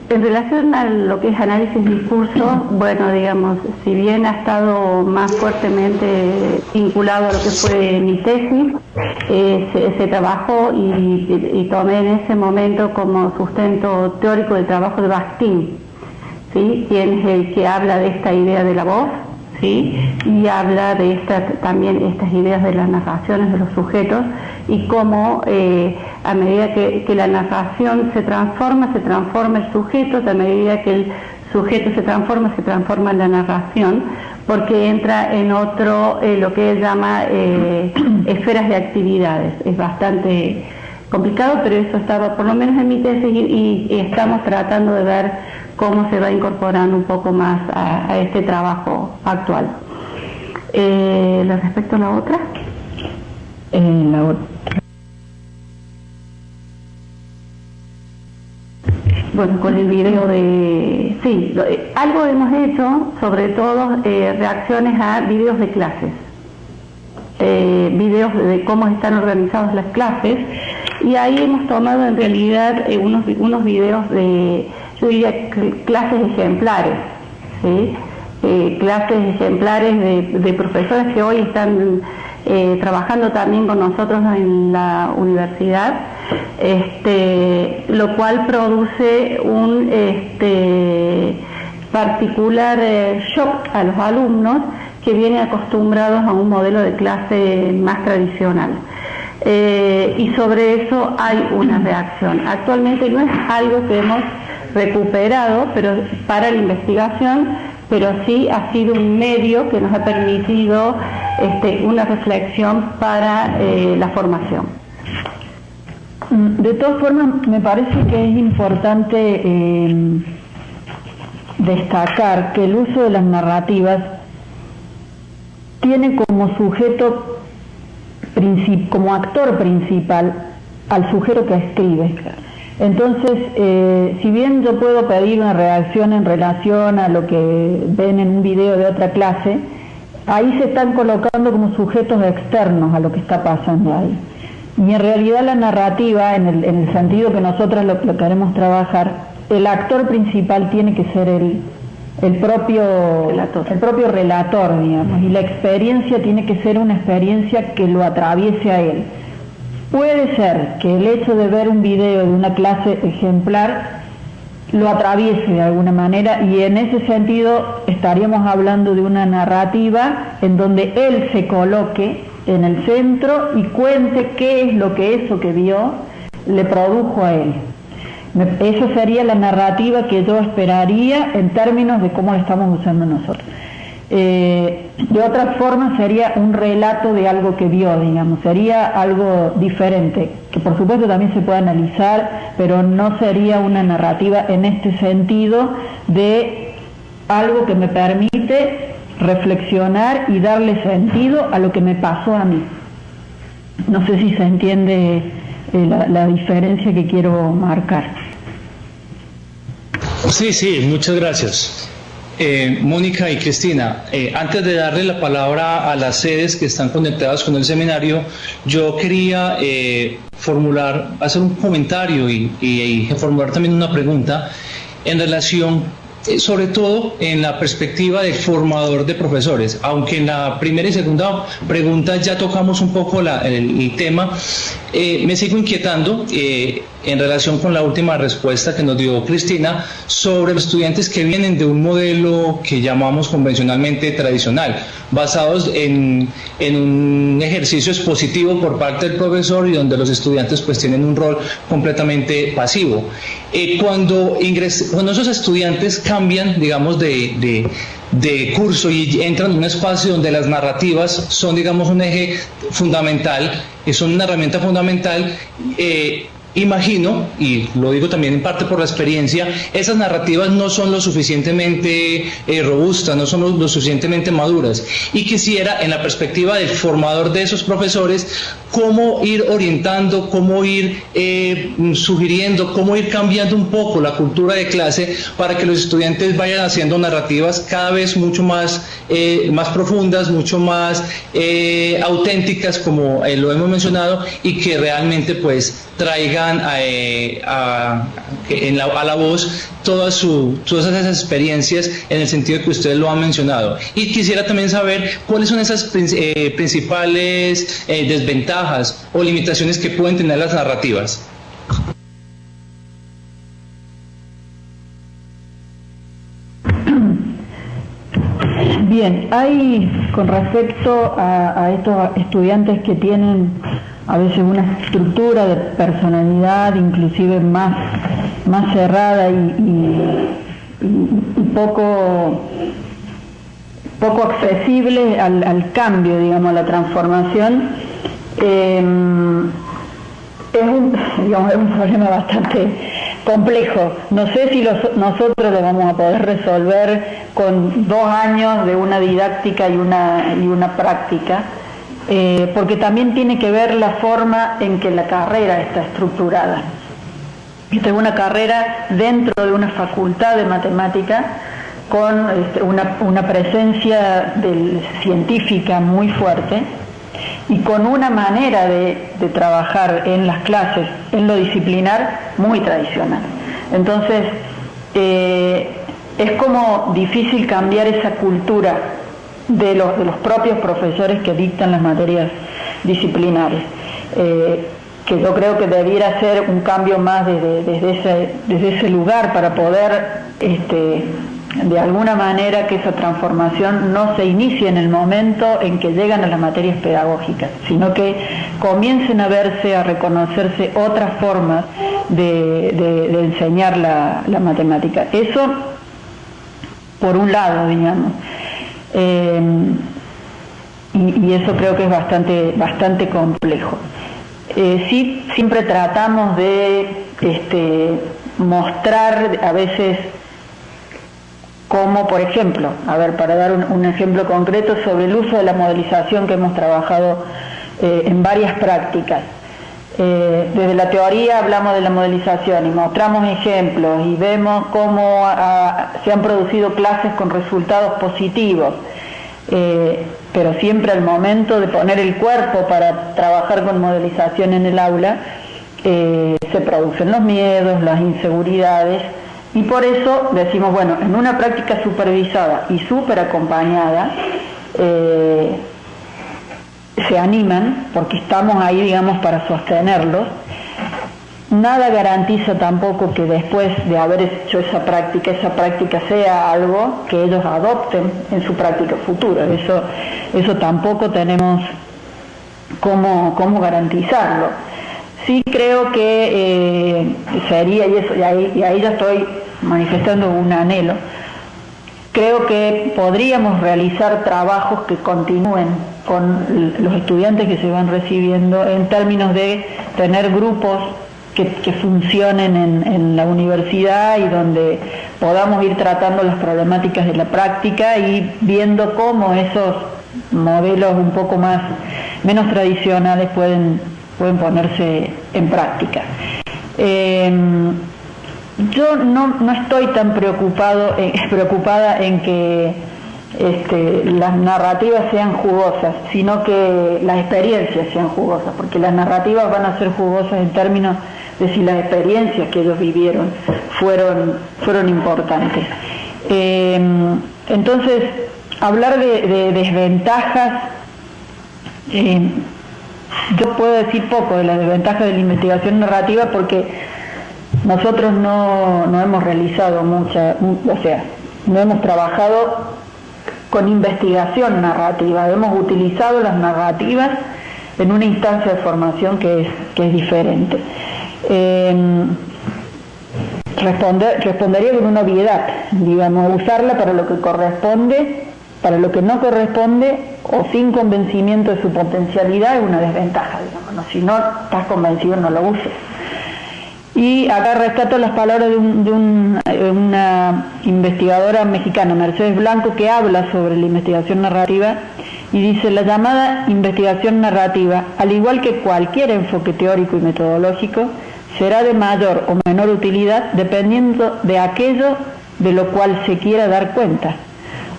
En relación a lo que es análisis discurso, bueno, digamos, si bien ha estado más fuertemente vinculado a lo que fue mi tesis, se trabajó y tomé en ese momento como sustento teórico del trabajo de Bakhtin, ¿sí? Quien es el que habla de esta idea de la voz, ¿sí? Y habla de también estas ideas de las narraciones de los sujetos y cómo a medida que la narración se transforma el sujeto, a medida que el sujeto se transforma en la narración, porque entra en otro, lo que él llama esferas de actividades. Es bastante complicado, pero eso estaba por lo menos en mi tesis y estamos tratando de ver cómo se va incorporando un poco más a este trabajo actual. Respecto a la otra. Bueno, con el video de... Sí, algo hemos hecho, sobre todo reacciones a videos de clases. Videos de cómo están organizadas las clases, y ahí hemos tomado en realidad unos videos de, yo diría, clases ejemplares, ¿sí? Clases ejemplares de profesores que hoy están trabajando también con nosotros en la universidad, lo cual produce un particular shock a los alumnos que vienen acostumbrados a un modelo de clase más tradicional. Y sobre eso hay una reacción. Actualmente no es algo que hemos recuperado para la investigación, pero sí ha sido un medio que nos ha permitido una reflexión para la formación. De todas formas, me parece que es importante destacar que el uso de las narrativas tiene como sujeto, como actor principal, al sujeto que escribe. Entonces, si bien yo puedo pedir una reacción en relación a lo que ven en un video de otra clase, ahí se están colocando como sujetos externos a lo que está pasando ahí. Y en realidad la narrativa, en el sentido que nosotros lo queremos trabajar, el actor principal tiene que ser el propio relator, digamos, y la experiencia tiene que ser una experiencia que lo atraviese a él. Puede ser que el hecho de ver un video de una clase ejemplar lo atraviese de alguna manera, y en ese sentido estaríamos hablando de una narrativa en donde él se coloque en el centro y cuente qué es lo que eso que vio le produjo a él. Esa sería la narrativa que yo esperaría en términos de cómo la estamos usando nosotros. De otra forma sería un relato de algo que vio, digamos, sería algo diferente, que por supuesto también se puede analizar, pero no sería una narrativa en este sentido de algo que me permite reflexionar y darle sentido a lo que me pasó a mí. No sé si se entiende la diferencia que quiero marcar. Sí, muchas gracias. Mónica y Cristina, antes de darle la palabra a las sedes que están conectadas con el seminario, yo quería hacer un comentario y formular también una pregunta en relación, sobre todo en la perspectiva del formador de profesores. Aunque en la primera y segunda pregunta ya tocamos un poco el tema, me sigo inquietando en relación con la última respuesta que nos dio Cristina sobre los estudiantes que vienen de un modelo que llamamos convencionalmente tradicional, basados en un ejercicio expositivo por parte del profesor y donde los estudiantes pues tienen un rol completamente pasivo. Cuando esos estudiantes cambian, digamos, de curso y entran en un espacio donde las narrativas son, digamos, un eje fundamental, son una herramienta fundamental, imagino, y lo digo también en parte por la experiencia, esas narrativas no son lo suficientemente robustas, no son lo suficientemente maduras. Y quisiera, en la perspectiva del formador de esos profesores, cómo ir orientando, cómo ir sugiriendo, cómo ir cambiando un poco la cultura de clase para que los estudiantes vayan haciendo narrativas cada vez mucho más profundas, mucho más auténticas, como lo hemos mencionado, y que realmente pues traigan a la voz todas esas experiencias en el sentido que ustedes lo han mencionado. Y quisiera también saber cuáles son esas principales desventajas o limitaciones que pueden tener las narrativas. Bien, hay con respecto a estos estudiantes que tienen a veces una estructura de personalidad inclusive más cerrada y poco accesible al cambio, digamos, a la transformación, es un problema bastante complejo. No sé si nosotros lo vamos a poder resolver con 2 años de una didáctica y una práctica, porque también tiene que ver la forma en que la carrera está estructurada. Esta es una carrera dentro de una facultad de matemática con una presencia científica muy fuerte y con una manera de trabajar en las clases, en lo disciplinar, muy tradicional. Entonces, es como difícil cambiar esa cultura de los propios profesores que dictan las materias disciplinares, que yo creo que debiera ser un cambio más desde ese lugar para poder de alguna manera que esa transformación no se inicie en el momento en que llegan a las materias pedagógicas, sino que comiencen a verse, a reconocerse otras formas de enseñar la matemática. Eso por un lado, digamos. Y eso creo que es bastante complejo. Sí, siempre tratamos de mostrar a veces cómo, por ejemplo, para dar un ejemplo concreto sobre el uso de la modelización que hemos trabajado en varias prácticas. Desde la teoría hablamos de la modelización y mostramos ejemplos y vemos cómo se han producido clases con resultados positivos, pero siempre al momento de poner el cuerpo para trabajar con modelización en el aula, se producen los miedos, las inseguridades, y por eso decimos, bueno, en una práctica supervisada y súper acompañada, se animan, porque estamos ahí, digamos, para sostenerlos. Nada garantiza tampoco que después de haber hecho esa práctica sea algo que ellos adopten en su práctica futura. Eso tampoco tenemos cómo garantizarlo. Sí creo que sería, y ahí ya estoy manifestando un anhelo, creo que podríamos realizar trabajos que continúen con los estudiantes que se van recibiendo en términos de tener grupos que funcionen en la universidad y donde podamos ir tratando las problemáticas de la práctica y viendo cómo esos modelos un poco menos tradicionales pueden ponerse en práctica. Yo no estoy tan preocupada en que las narrativas sean jugosas, sino que las experiencias sean jugosas, porque las narrativas van a ser jugosas en términos de si las experiencias que ellos vivieron fueron importantes. Entonces, hablar de desventajas, yo puedo decir poco de las desventajas de la investigación narrativa porque nosotros no hemos realizado no hemos trabajado con investigación narrativa, hemos utilizado las narrativas en una instancia de formación que es diferente. Respondería con una obviedad, digamos, usarla para lo que corresponde, para lo que no corresponde o sin convencimiento de su potencialidad es una desventaja, digamos, ¿no? Si no estás convencido no lo uses. Y acá rescato las palabras de una investigadora mexicana, Mercedes Blanco, que habla sobre la investigación narrativa y dice: la llamada investigación narrativa, al igual que cualquier enfoque teórico y metodológico, será de mayor o menor utilidad dependiendo de aquello de lo cual se quiera dar cuenta,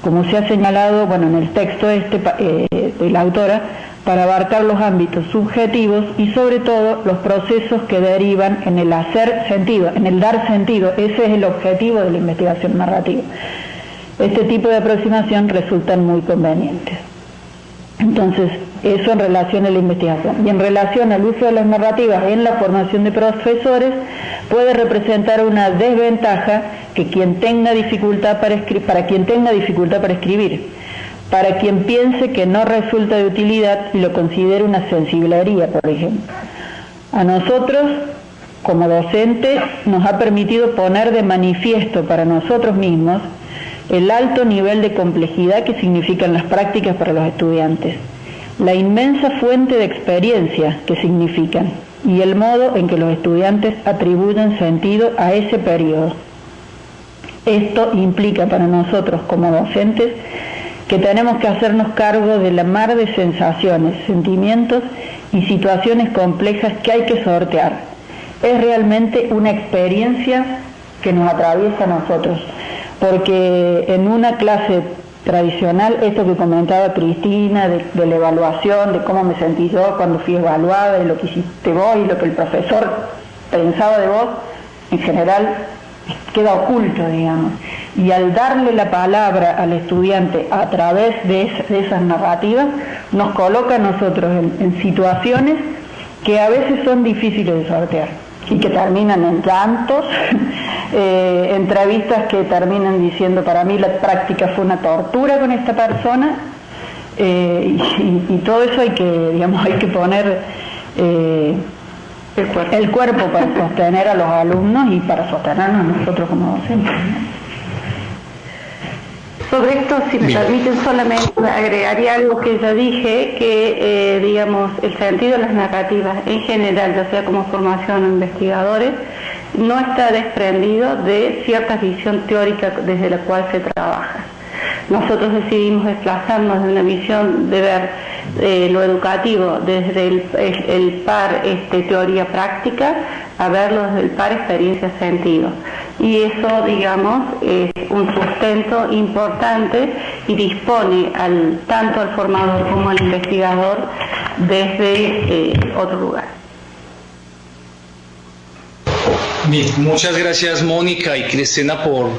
como se ha señalado en el texto de la autora, para abarcar los ámbitos subjetivos y sobre todo los procesos que derivan en el hacer sentido, en el dar sentido. Ese es el objetivo de la investigación narrativa. Este tipo de aproximación resultan muy convenientes. Entonces, eso en relación a la investigación. Y en relación al uso de las narrativas en la formación de profesores, puede representar una desventaja que para quien tenga dificultad para escribir, para quien piense que no resulta de utilidad y lo considere una sensiblería, por ejemplo. A nosotros, como docentes, nos ha permitido poner de manifiesto para nosotros mismos el alto nivel de complejidad que significan las prácticas para los estudiantes, la inmensa fuente de experiencia que significan y el modo en que los estudiantes atribuyen sentido a ese periodo. Esto implica para nosotros como docentes que tenemos que hacernos cargo de la mar de sensaciones, sentimientos y situaciones complejas que hay que sortear. Es realmente una experiencia que nos atraviesa a nosotros, porque en una clase tradicional, esto que comentaba Cristina, de la evaluación, de cómo me sentí yo cuando fui evaluada, de lo que hiciste vos y lo que el profesor pensaba de vos, en general queda oculto, digamos. Y al darle la palabra al estudiante a través de esas narrativas, nos coloca a nosotros en situaciones que a veces son difíciles de sortear y que terminan en llantos, entrevistas que terminan diciendo: para mí la práctica fue una tortura con esta persona, y todo eso hay que poner el cuerpo para sostener a los alumnos y para sostenernos nosotros como docentes, ¿no? Sobre esto, si me permiten, solamente agregaría algo que ya dije, que el sentido de las narrativas en general, ya sea como formación o investigadores, no está desprendido de cierta visión teórica desde la cual se trabaja. Nosotros decidimos desplazarnos de una visión de ver lo educativo desde el par teoría práctica a verlo desde el par experiencia sentido. Y eso, es un sustento importante y dispone tanto al formador como al investigador desde otro lugar. Bien, muchas gracias Mónica y Cristina por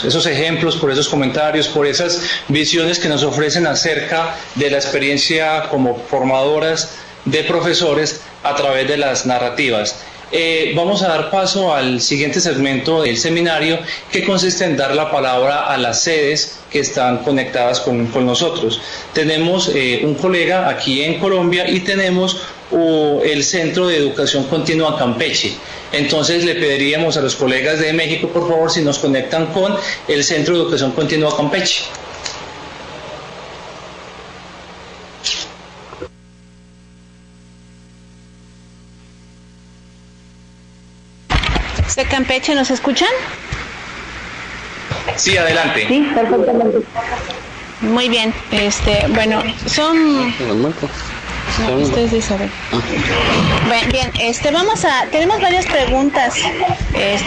esos ejemplos, por esos comentarios, por esas visiones que nos ofrecen acerca de la experiencia como formadoras de profesores a través de las narrativas. Vamos a dar paso al siguiente segmento del seminario, que consiste en dar la palabra a las sedes que están conectadas con nosotros. Tenemos un colega aquí en Colombia y tenemos el Centro de Educación Continua Campeche. Entonces le pediríamos a los colegas de México, por favor, si nos conectan con el Centro de Educación Continua Campeche. ¿De Campeche nos escuchan? Sí, adelante. Sí, perfectamente. Muy bien. Son... No, esto es de Isabel. Bien, tenemos varias preguntas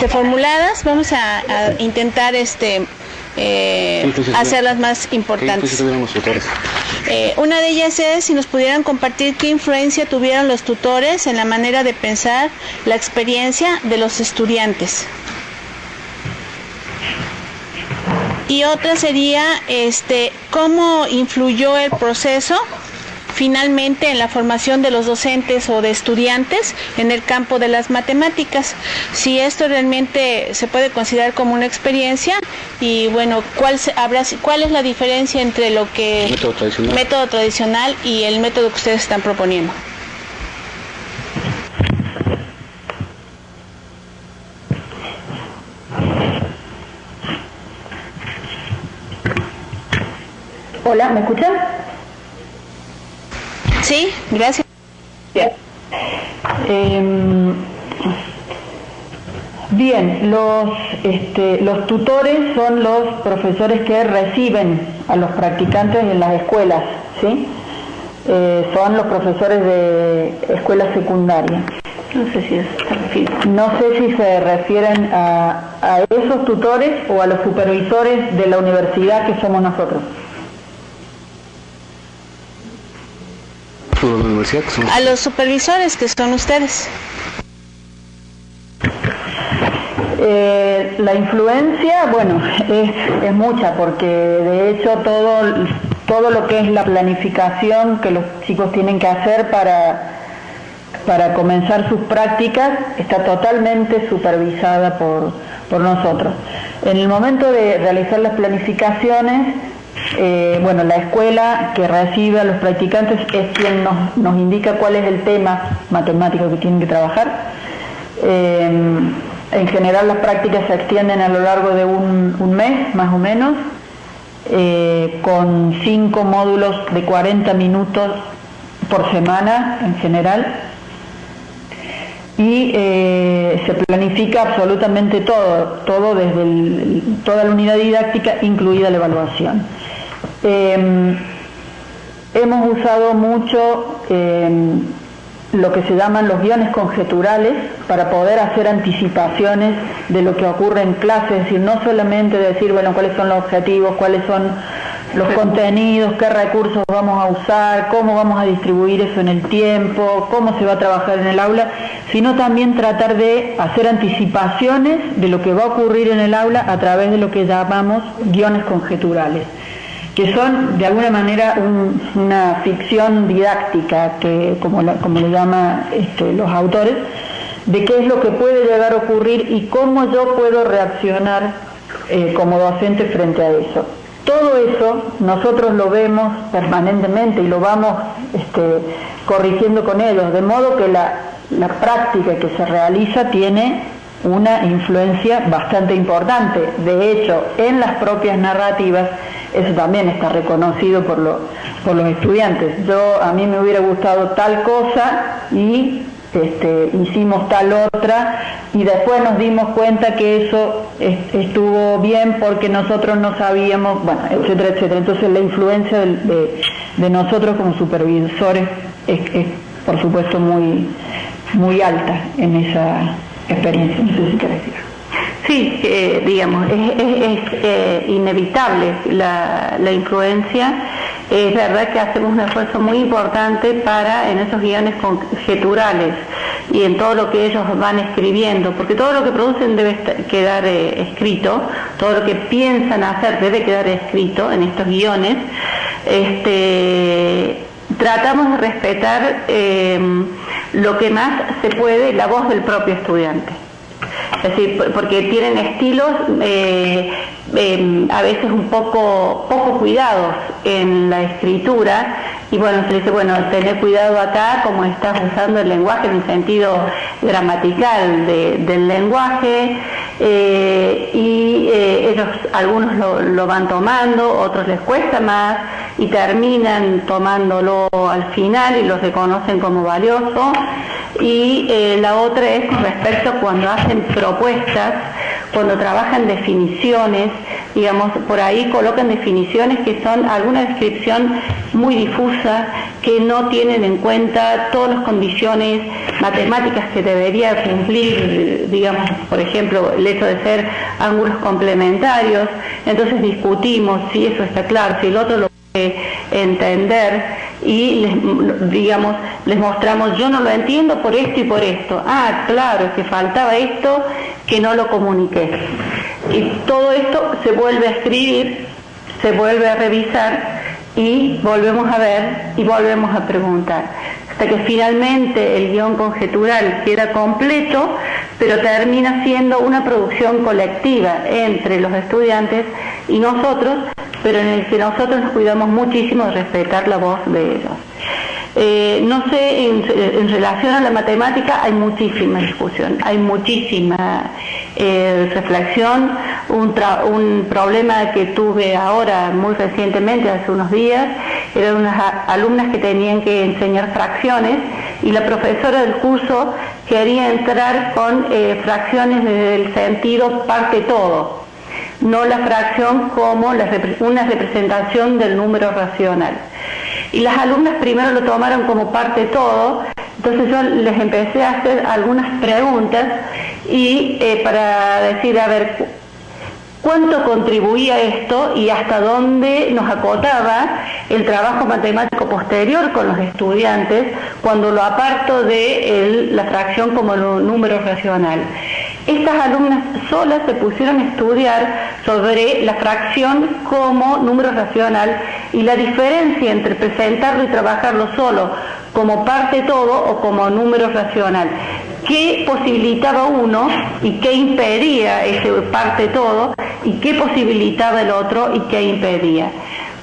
formuladas. Vamos a intentar hacerlas más importantes. Una de ellas es si nos pudieran compartir qué influencia tuvieron los tutores en la manera de pensar la experiencia de los estudiantes. Y otra sería cómo influyó el proceso finalmente en la formación de los docentes o de estudiantes en el campo de las matemáticas, si esto realmente se puede considerar como una experiencia y ¿cuál es la diferencia entre lo que método tradicional y el método que ustedes están proponiendo? Hola, ¿me escuchan? Sí, gracias. Bien, los tutores son los profesores que reciben a los practicantes en las escuelas, ¿sí? Son los profesores de escuela secundaria. No sé si se refieren a esos tutores o a los supervisores de la universidad que somos nosotros. A los supervisores que son ustedes. La influencia, bueno, es mucha, porque de hecho todo lo que es la planificación que los chicos tienen que hacer para comenzar sus prácticas está totalmente supervisada por nosotros. En el momento de realizar las planificaciones, bueno, la escuela que recibe a los practicantes es quien nos indica cuál es el tema matemático que tienen que trabajar. En general las prácticas se extienden a lo largo de un mes, más o menos, con 5 módulos de 40 minutos por semana en general. Y se planifica absolutamente todo desde toda la unidad didáctica, incluida la evaluación. Hemos usado mucho lo que se llaman los guiones conjeturales para poder hacer anticipaciones de lo que ocurre en clase, es decir, no solamente decir, bueno, cuáles son los objetivos, cuáles son los contenidos, qué recursos vamos a usar, cómo vamos a distribuir eso en el tiempo, cómo se va a trabajar en el aula, sino también tratar de hacer anticipaciones de lo que va a ocurrir en el aula a través de lo que llamamos guiones conjeturales, que son de alguna manera una ficción didáctica, que como le llaman los autores, de qué es lo que puede llegar a ocurrir y cómo yo puedo reaccionar como docente frente a eso. Todo eso nosotros lo vemos permanentemente y lo vamos corrigiendo con ellos, de modo que la práctica que se realiza tiene una influencia bastante importante. De hecho, en las propias narrativas, eso también está reconocido por los estudiantes. A mí me hubiera gustado tal cosa y hicimos tal otra, y después nos dimos cuenta que eso estuvo bien porque nosotros no sabíamos, bueno, etcétera, etcétera. Entonces la influencia de nosotros como supervisores es por supuesto muy, muy alta en esa experiencia. No sé si querés decir. Sí, digamos, es inevitable la influencia. Es verdad que hacemos un esfuerzo muy importante en esos guiones conjeturales y en todo lo que ellos van escribiendo, porque todo lo que producen debe quedar escrito, todo lo que piensan hacer debe quedar escrito en estos guiones. Tratamos de respetar lo que más se puede la voz del propio estudiante. Es decir, porque tienen estilos a veces un poco cuidados en la escritura, y bueno, se dice, bueno, tener cuidado acá como estás usando el lenguaje en el sentido gramatical del lenguaje, y ellos, algunos lo van tomando, otros les cuesta más y terminan tomándolo al final y lo reconocen como valioso. Y la otra es con respecto a cuando hacen propuestas, cuando trabajan definiciones, digamos, por ahí colocan definiciones que son alguna descripción muy difusa, que no tienen en cuenta todas las condiciones matemáticas que debería cumplir, digamos, por ejemplo, el hecho de ser ángulos complementarios. Entonces discutimos si eso está claro, si el otro lo puede entender, y les mostramos, yo no lo entiendo por esto y por esto. Ah, claro, es que faltaba esto que no lo comuniqué. Y todo esto se vuelve a escribir, se vuelve a revisar y volvemos a ver y volvemos a preguntar, hasta que finalmente el guión conjetural queda completo, pero termina siendo una producción colectiva entre los estudiantes y nosotros, pero en el que nosotros nos cuidamos muchísimo de respetar la voz de ellos. No sé, en relación a la matemática hay muchísima discusión, hay muchísima reflexión. Un problema que tuve ahora muy recientemente, hace unos días, eran unas alumnas que tenían que enseñar fracciones y la profesora del curso quería entrar con fracciones desde el sentido parte-todo, no la fracción como una representación del número racional. Y las alumnas primero lo tomaron como parte-todo, entonces yo les empecé a hacer algunas preguntas y para decir, a ver, ¿cuánto contribuía esto y hasta dónde nos acotaba el trabajo matemático posterior con los estudiantes cuando lo aparto de la fracción como número racional? Estas alumnas solas se pusieron a estudiar sobre la fracción como número racional y la diferencia entre presentarlo y trabajarlo solo como parte todo o como número racional. ¿Qué posibilitaba uno y qué impedía ese parte todo y qué posibilitaba el otro y qué impedía?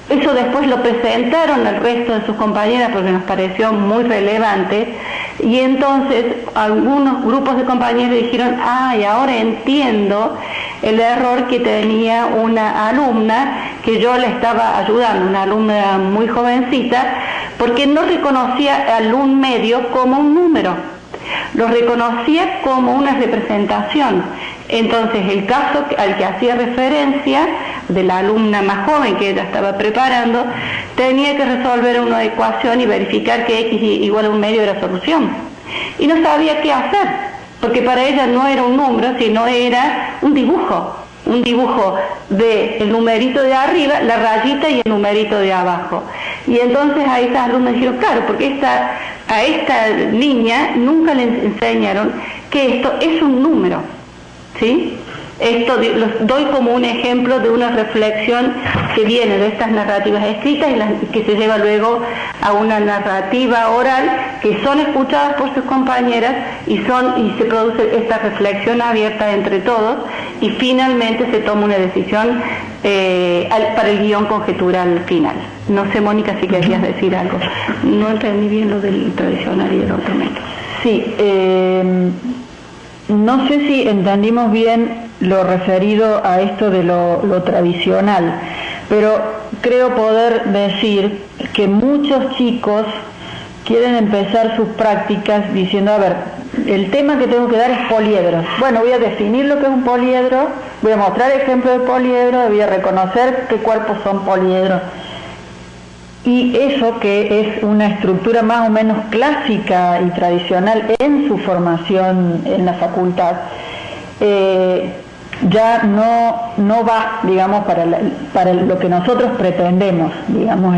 Eso después lo presentaron al resto de sus compañeras porque nos pareció muy relevante y entonces algunos grupos de compañeros dijeron, y ahora entiendo el error que tenía una alumna que yo le estaba ayudando, una alumna muy jovencita, porque no reconocía al 1 medio como un número, lo reconocía como una representación. Entonces el caso al que hacía referencia de la alumna más joven que ella estaba preparando, tenía que resolver una ecuación y verificar que x igual a 1 medio era solución. Y no sabía qué hacer, porque para ella no era un número, sino era un dibujo del numerito de arriba, la rayita y el numerito de abajo. Y entonces a esas alumnas dijeron, claro, porque a esta niña nunca le enseñaron que esto es un número, ¿sí? Esto los doy como un ejemplo de una reflexión que viene de estas narrativas escritas y que se lleva luego a una narrativa oral, que son escuchadas por sus compañeras y se produce esta reflexión abierta entre todos y finalmente se toma una decisión para el guión conjetural final. No sé, Mónica, si querías decir algo. No entendí bien lo del tradicional y del otro método. Sí, no sé si entendimos bien lo referido a esto de lo tradicional, pero creo poder decir que muchos chicos quieren empezar sus prácticas diciendo, a ver, el tema que tengo que dar es poliedros. Bueno, voy a definir lo que es un poliedro, voy a mostrar ejemplos de poliedros, voy a reconocer qué cuerpos son poliedros. Y eso, que es una estructura más o menos clásica y tradicional en su formación en la facultad, ya no va, digamos, para lo que nosotros pretendemos, digamos,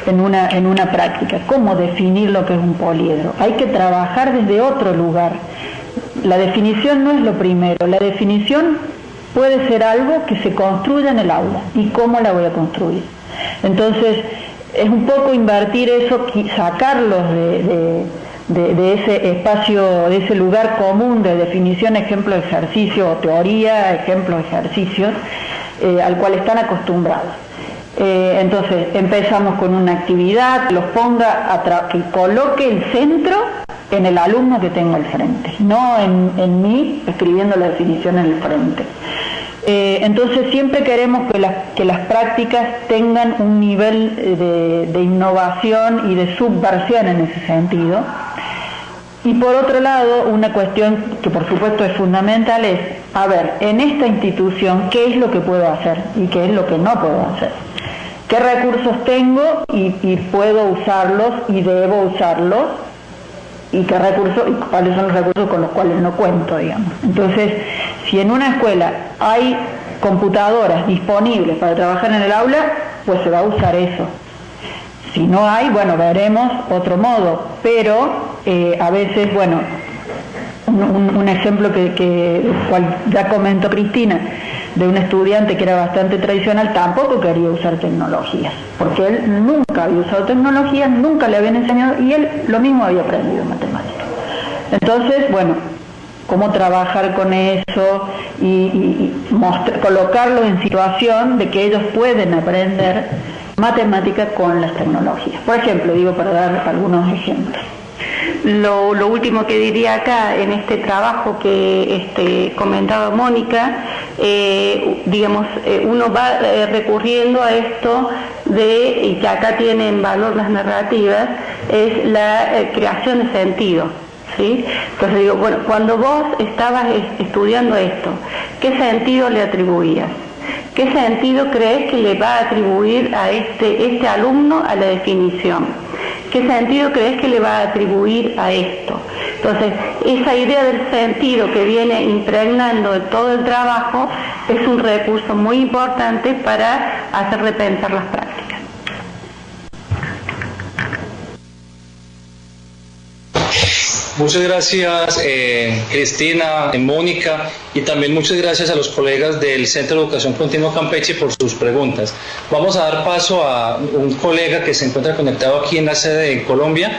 en una práctica. ¿Cómo definir lo que es un poliedro? Hay que trabajar desde otro lugar. La definición no es lo primero, la definición puede ser algo que se construya en el aula. ¿Y cómo la voy a construir? Entonces, es un poco invertir eso, sacarlos de ese espacio, de ese lugar común de definición, ejemplo, ejercicio, o teoría, ejemplo, ejercicios, al cual están acostumbrados. Entonces, empezamos con una actividad, los ponga que coloque el centro en el alumno que tengo al frente, no en mí escribiendo la definición en el frente. Entonces siempre queremos que las prácticas tengan un nivel de innovación y de subversión en ese sentido. Y por otro lado, una cuestión que por supuesto es fundamental es, a ver, en esta institución, ¿qué es lo que puedo hacer y qué es lo que no puedo hacer? ¿Qué recursos tengo y puedo usarlos y debo usarlos? ¿Y qué recursos y cuáles son los recursos con los cuales no cuento, digamos? Entonces, si en una escuela hay computadoras disponibles para trabajar en el aula, pues se va a usar eso. Si no hay, bueno, veremos otro modo, pero a veces, bueno, un ejemplo cual ya comentó Cristina, de un estudiante que era bastante tradicional, tampoco quería usar tecnologías, porque él nunca había usado tecnologías, nunca le habían enseñado, y él lo mismo había aprendido matemáticas. Entonces, bueno, cómo trabajar con eso y colocarlos en situación de que ellos pueden aprender matemática con las tecnologías. Por ejemplo, digo, para dar algunos ejemplos. lo último que diría acá en este trabajo que comentaba Mónica, uno va recurriendo a esto y que acá tienen valor las narrativas, es la creación de sentido, ¿sí? Entonces digo, bueno, cuando vos estabas estudiando esto, ¿qué sentido le atribuías? ¿Qué sentido crees que le va a atribuir a este alumno a la definición? ¿Qué sentido crees que le va a atribuir a esto? Entonces, esa idea del sentido que viene impregnando de todo el trabajo es un recurso muy importante para hacer repensar las prácticas. Muchas gracias Cristina, Mónica, y también muchas gracias a los colegas del Centro de Educación Continua Campeche por sus preguntas. Vamos a dar paso a un colega que se encuentra conectado aquí en la sede de Colombia.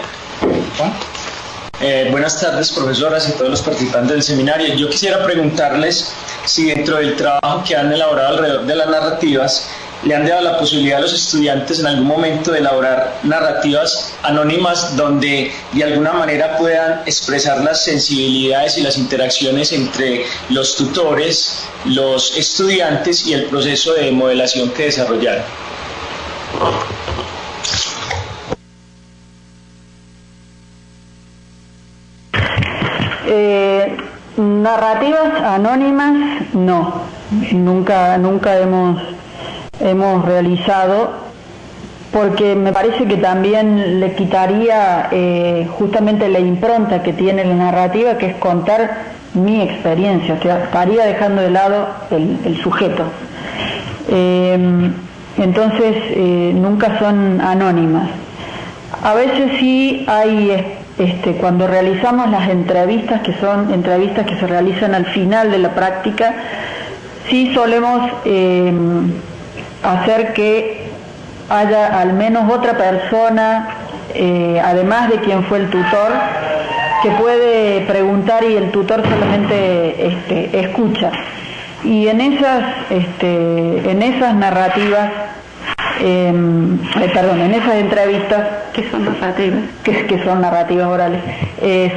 Buenas tardes, profesoras y todos los participantes del seminario. Yo quisiera preguntarles si dentro del trabajo que han elaborado alrededor de las narrativas le han dado la posibilidad a los estudiantes en algún momento de elaborar narrativas anónimas donde de alguna manera puedan expresar las sensibilidades y las interacciones entre los tutores, los estudiantes y el proceso de modelación que desarrollaron. Narrativas anónimas no, nunca hemos realizado, porque me parece que también le quitaría justamente la impronta que tiene la narrativa, que es contar mi experiencia, o sea, estaría dejando de lado el sujeto. Entonces nunca son anónimas. A veces sí hay cuando realizamos las entrevistas, que son entrevistas que se realizan al final de la práctica, sí solemos hacer que haya al menos otra persona, además de quien fue el tutor, que puede preguntar y el tutor solamente escucha. Y en esas narrativas, en esas entrevistas que son narrativas orales,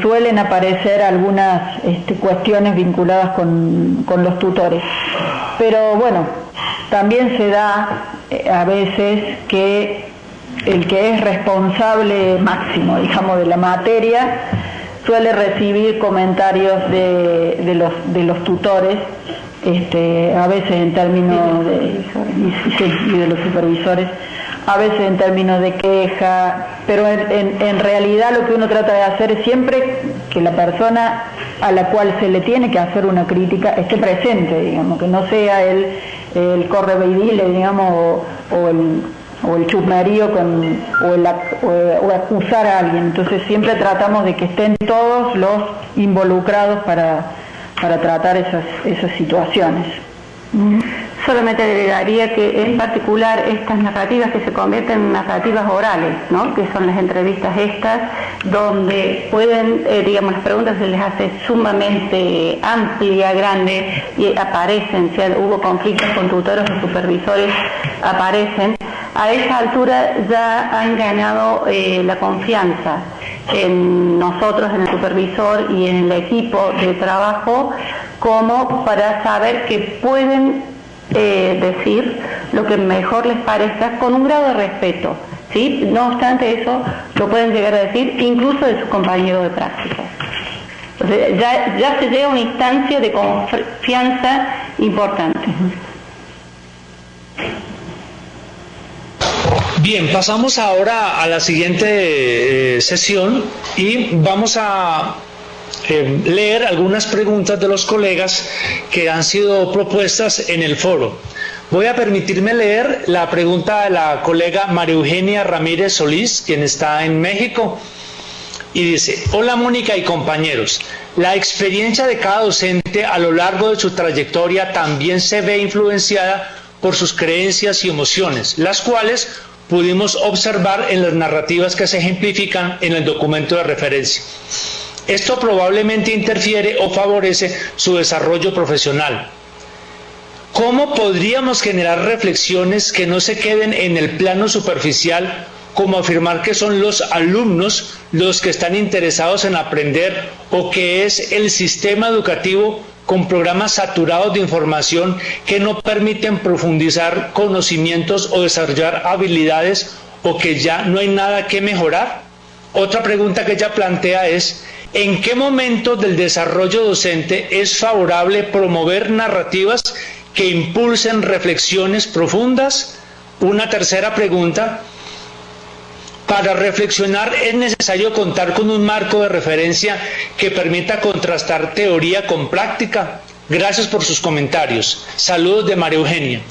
suelen aparecer algunas cuestiones vinculadas con los tutores, pero bueno, también se da a veces que el que es responsable máximo, digamos, de la materia suele recibir comentarios de los tutores, a veces en términos y de los supervisores, a veces en términos de queja, pero en realidad lo que uno trata de hacer es siempre que la persona a la cual se le tiene que hacer una crítica esté presente, digamos, que no sea el correveidile, digamos, o el chusmerío o acusar a alguien. Entonces siempre tratamos de que estén todos los involucrados para tratar esas situaciones. Solamente agregaría que en particular estas narrativas que se convierten en narrativas orales, ¿no?, que son las entrevistas estas, donde pueden, las preguntas se les hace sumamente amplia, grande, y aparecen, si hubo conflictos con tutores o supervisores, aparecen. A esa altura ya han ganado la confianza en nosotros, en el supervisor y en el equipo de trabajo, como para saber que pueden decir lo que mejor les parezca con un grado de respeto, ¿sí? No obstante eso, lo pueden llegar a decir incluso de sus compañeros de práctica. Entonces, ya se llega a una instancia de confianza importante. Bien, pasamos ahora a la siguiente sesión y vamos a leer algunas preguntas de los colegas que han sido propuestas en el foro. Voy a permitirme leer la pregunta de la colega María Eugenia Ramírez Solís, quien está en México, y dice: hola Mónica y compañeros, la experiencia de cada docente a lo largo de su trayectoria también se ve influenciada por sus creencias y emociones, las cuales pudimos observar en las narrativas que se ejemplifican en el documento de referencia. Esto probablemente interfiere o favorece su desarrollo profesional. ¿Cómo podríamos generar reflexiones que no se queden en el plano superficial como afirmar que son los alumnos los que están interesados en aprender o que es el sistema educativo con programas saturados de información que no permiten profundizar conocimientos o desarrollar habilidades o que ya no hay nada que mejorar. Otra pregunta que ella plantea es: ¿en qué momento del desarrollo docente es favorable promover narrativas que impulsen reflexiones profundas? Una tercera pregunta: para reflexionar es necesario contar con un marco de referencia que permita contrastar teoría con práctica. Gracias por sus comentarios. Saludos de María Eugenia.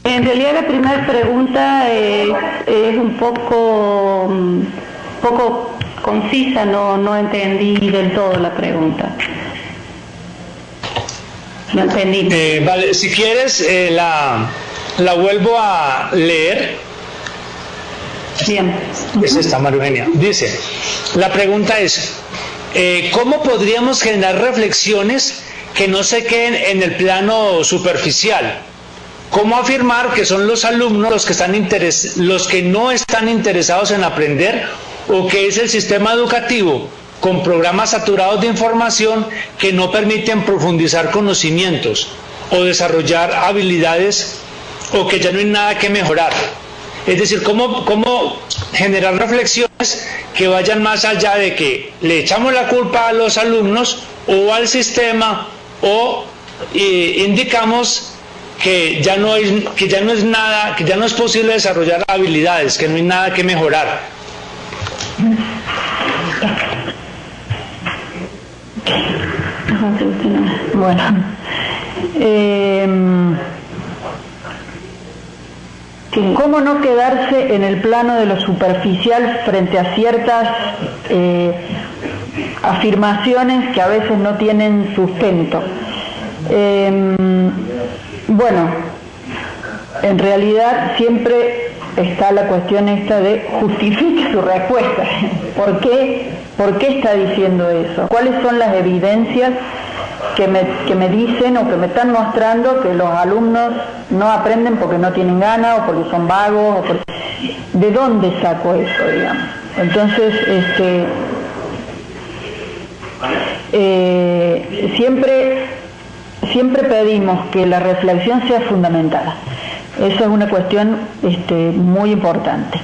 En realidad la primera pregunta es un poco concisa, no entendí del todo la pregunta. No entendí. Vale, si quieres la vuelvo a leer. Bien. Es esta, María Eugenia. Dice, la pregunta es, ¿cómo podríamos generar reflexiones que no se queden en el plano superficial? ¿Cómo afirmar que son los alumnos los que no están interesados en aprender o que es el sistema educativo con programas saturados de información que no permiten profundizar conocimientos o desarrollar habilidades o que ya no hay nada que mejorar? Es decir, ¿cómo generar reflexiones que vayan más allá de que le echamos la culpa a los alumnos o al sistema o indicamos que ya no es posible desarrollar habilidades, que no hay nada que mejorar? Bueno, ¿cómo no quedarse en el plano de lo superficial frente a ciertas afirmaciones que a veces no tienen sustento? Bueno, en realidad siempre está la cuestión esta de justifique su respuesta. ¿Por qué está diciendo eso? ¿Cuáles son las evidencias que me dicen o que me están mostrando que los alumnos no aprenden porque no tienen ganas o porque son vagos? ¿De dónde saco eso, digamos? Entonces, siempre pedimos que la reflexión sea fundamentada. Eso es una cuestión muy importante.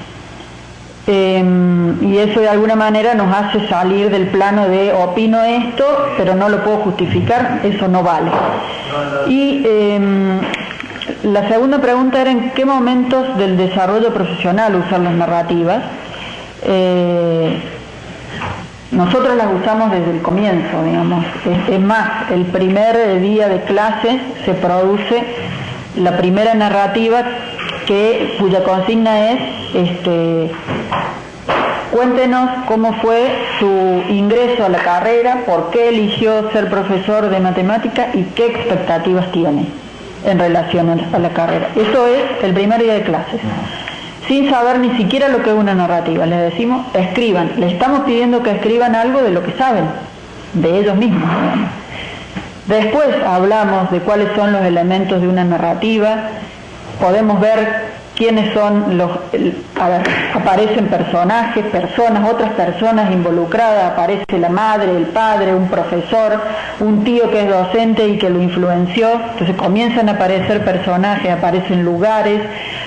Y eso de alguna manera nos hace salir del plano de opino esto, pero no lo puedo justificar, eso no vale. Y la segunda pregunta era en qué momentos del desarrollo profesional usar las narrativas. Nosotros las usamos desde el comienzo, digamos. Es más, el primer día de clase se produce la primera narrativa cuya consigna es cuéntenos cómo fue su ingreso a la carrera, por qué eligió ser profesor de matemática y qué expectativas tiene en relación a la carrera. Eso es el primer día de clases. Sin saber ni siquiera lo que es una narrativa. Les decimos, escriban. Les estamos pidiendo que escriban algo de lo que saben, de ellos mismos, digamos. Después hablamos de cuáles son los elementos de una narrativa. Podemos ver quiénes son aparecen personajes, personas, otras personas involucradas. Aparece la madre, el padre, un profesor, un tío que es docente y que lo influenció. Entonces comienzan a aparecer personajes, aparecen lugares,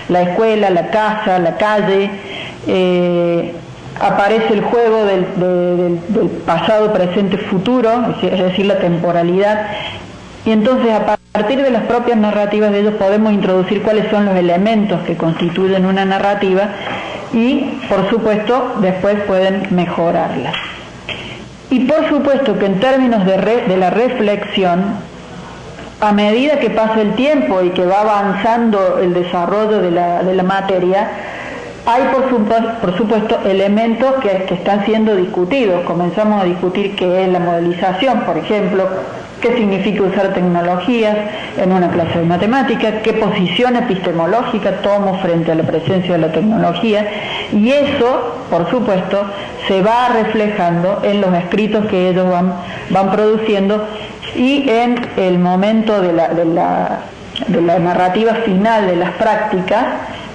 la escuela, la casa, la calle, aparece el juego del pasado, presente, futuro, es decir, la temporalidad. Y entonces a partir de las propias narrativas de ellos podemos introducir cuáles son los elementos que constituyen una narrativa y, por supuesto, después pueden mejorarla. Y por supuesto que en términos de la reflexión, a medida que pasa el tiempo y que va avanzando el desarrollo de la materia, hay por supuesto elementos que están siendo discutidos. Comenzamos a discutir qué es la modelización, por ejemplo, qué significa usar tecnologías en una clase de matemática, qué posición epistemológica tomo frente a la presencia de la tecnología, y eso, por supuesto, se va reflejando en los escritos que ellos van produciendo, y en el momento de la narrativa final de las prácticas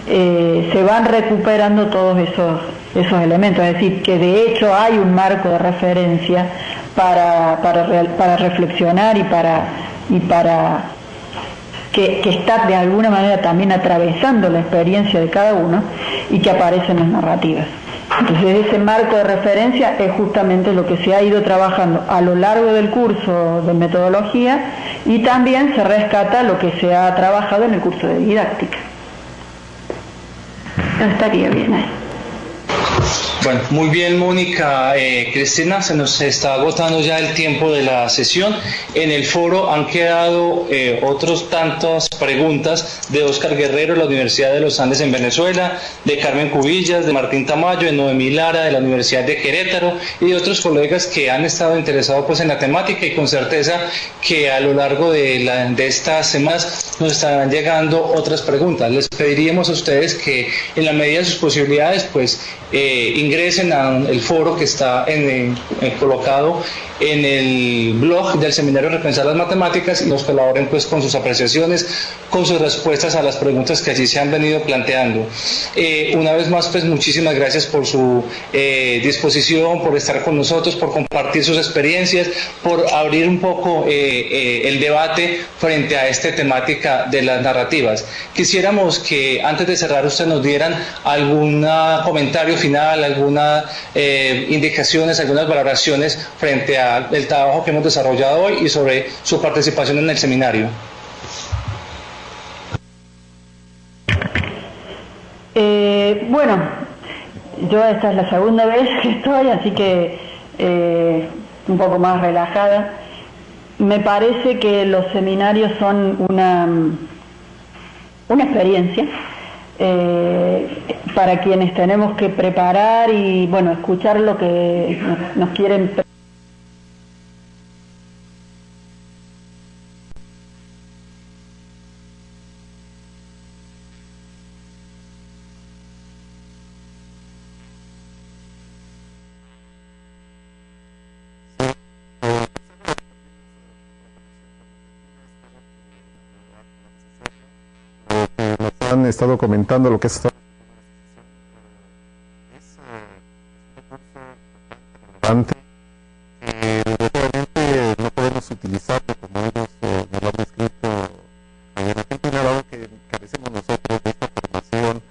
se van recuperando todos esos elementos, es decir, que de hecho hay un marco de referencia para reflexionar y para que está de alguna manera también atravesando la experiencia de cada uno y que aparece en las narrativas. Entonces ese marco de referencia es justamente lo que se ha ido trabajando a lo largo del curso de metodología, y también se rescata lo que se ha trabajado en el curso de didáctica. Estaría bien ahí. Bueno, muy bien, Mónica. Cristina, se nos está agotando ya el tiempo de la sesión. En el foro han quedado otros tantas preguntas de Óscar Guerrero de la Universidad de los Andes en Venezuela, de Carmen Cubillas, de Martín Tamayo, de Noemí Lara de la Universidad de Querétaro, y de otros colegas que han estado interesados pues en la temática, y con certeza que a lo largo de estas semanas nos estarán llegando otras preguntas. Les pediríamos a ustedes que en la medida de sus posibilidades pues ingresen al foro que está colocado en el blog del Seminario Repensar las Matemáticas, y nos colaboren pues con sus apreciaciones, con sus respuestas a las preguntas que allí se han venido planteando. Una vez más, pues muchísimas gracias por su disposición, por estar con nosotros, por compartir sus experiencias, por abrir un poco el debate frente a esta temática de las narrativas. Quisiéramos que antes de cerrar ustedes nos dieran algún comentario final, algunas indicaciones, algunas valoraciones frente al trabajo que hemos desarrollado hoy y sobre su participación en el seminario. Bueno, yo esta es la segunda vez que estoy, así que un poco más relajada. Me parece que los seminarios son una experiencia para quienes tenemos que preparar y, bueno, escuchar lo que nos quieren preparar. Han estado comentando lo que es relevante, no podemos utilizarlo como ellos nos lo han descrito en Argentina, dado que carecemos nosotros de esta formación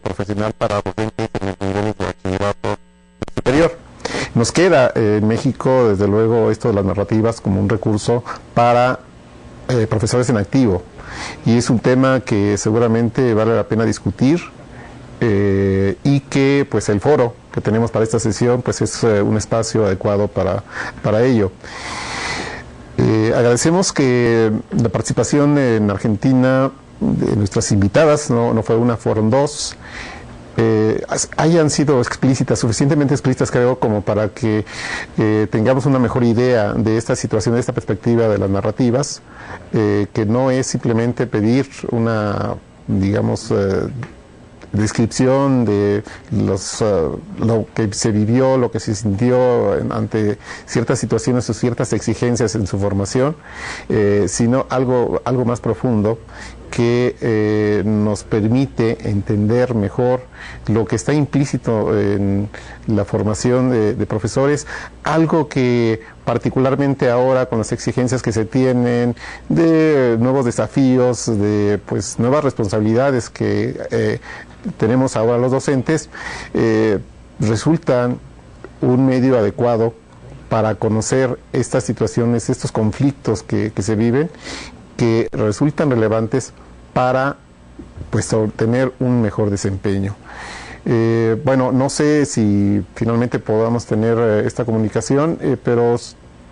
profesional para docentes en los niveles de bachillerato superior. Nos queda en México, desde luego, esto de las narrativas como un recurso para profesores en activo, y es un tema que seguramente vale la pena discutir, y que pues el foro que tenemos para esta sesión pues es un espacio adecuado para ello. Agradecemos que la participación en Argentina de nuestras invitadas, no fue una, fueron dos, hayan sido explícitas, suficientemente explícitas, creo, como para que tengamos una mejor idea de esta situación, de esta perspectiva de las narrativas, que no es simplemente pedir una, digamos, descripción de lo que se vivió, lo que se sintió ante ciertas situaciones o ciertas exigencias en su formación, sino algo más profundo que nos permite entender mejor lo que está implícito en la formación de profesores, algo que particularmente ahora con las exigencias que se tienen, de nuevos desafíos, de pues nuevas responsabilidades que tenemos ahora los docentes, resultan un medio adecuado para conocer estas situaciones, estos conflictos que se viven, que resultan relevantes para pues obtener un mejor desempeño. Bueno, no sé si finalmente podamos tener esta comunicación, pero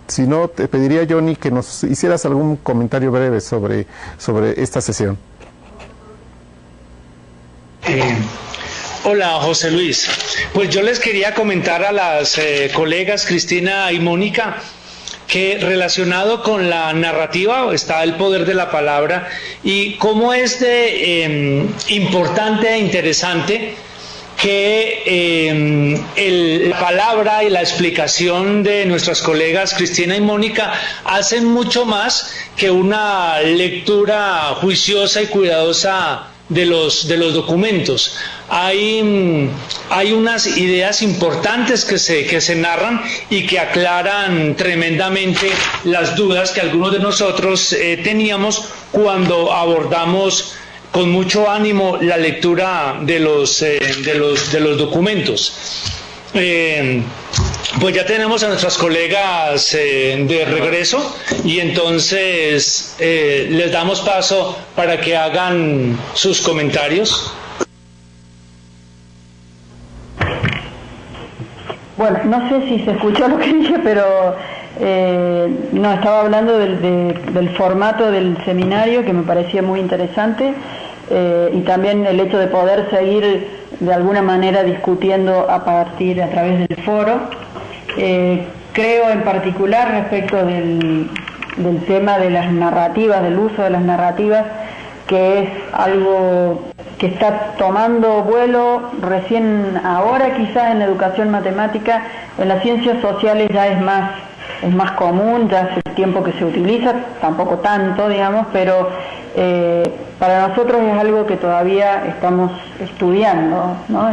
si no, te pediría, Johnny, que nos hicieras algún comentario breve sobre esta sesión. Hola, José Luis. Pues yo les quería comentar a las colegas Cristina y Mónica que relacionado con la narrativa está el poder de la palabra y cómo es de importante e interesante que la palabra y la explicación de nuestras colegas Cristina y Mónica hacen mucho más que una lectura juiciosa y cuidadosa de los documentos. Hay unas ideas importantes que se narran y que aclaran tremendamente las dudas que algunos de nosotros teníamos cuando abordamos con mucho ánimo la lectura de los documentos. Pues ya tenemos a nuestras colegas de regreso y entonces les damos paso para que hagan sus comentarios. Bueno, no sé si se escuchó lo que dije, pero no, estaba hablando del formato del seminario, que me parecía muy interesante, y también el hecho de poder seguir de alguna manera discutiendo a través del foro. Creo en particular respecto del tema de las narrativas, del uso de las narrativas, que es algo que está tomando vuelo recién ahora, quizás en la educación matemática. En las ciencias sociales ya es más común, ya hace tiempo que se utiliza, tampoco tanto, digamos, pero para nosotros es algo que todavía estamos estudiando, ¿no?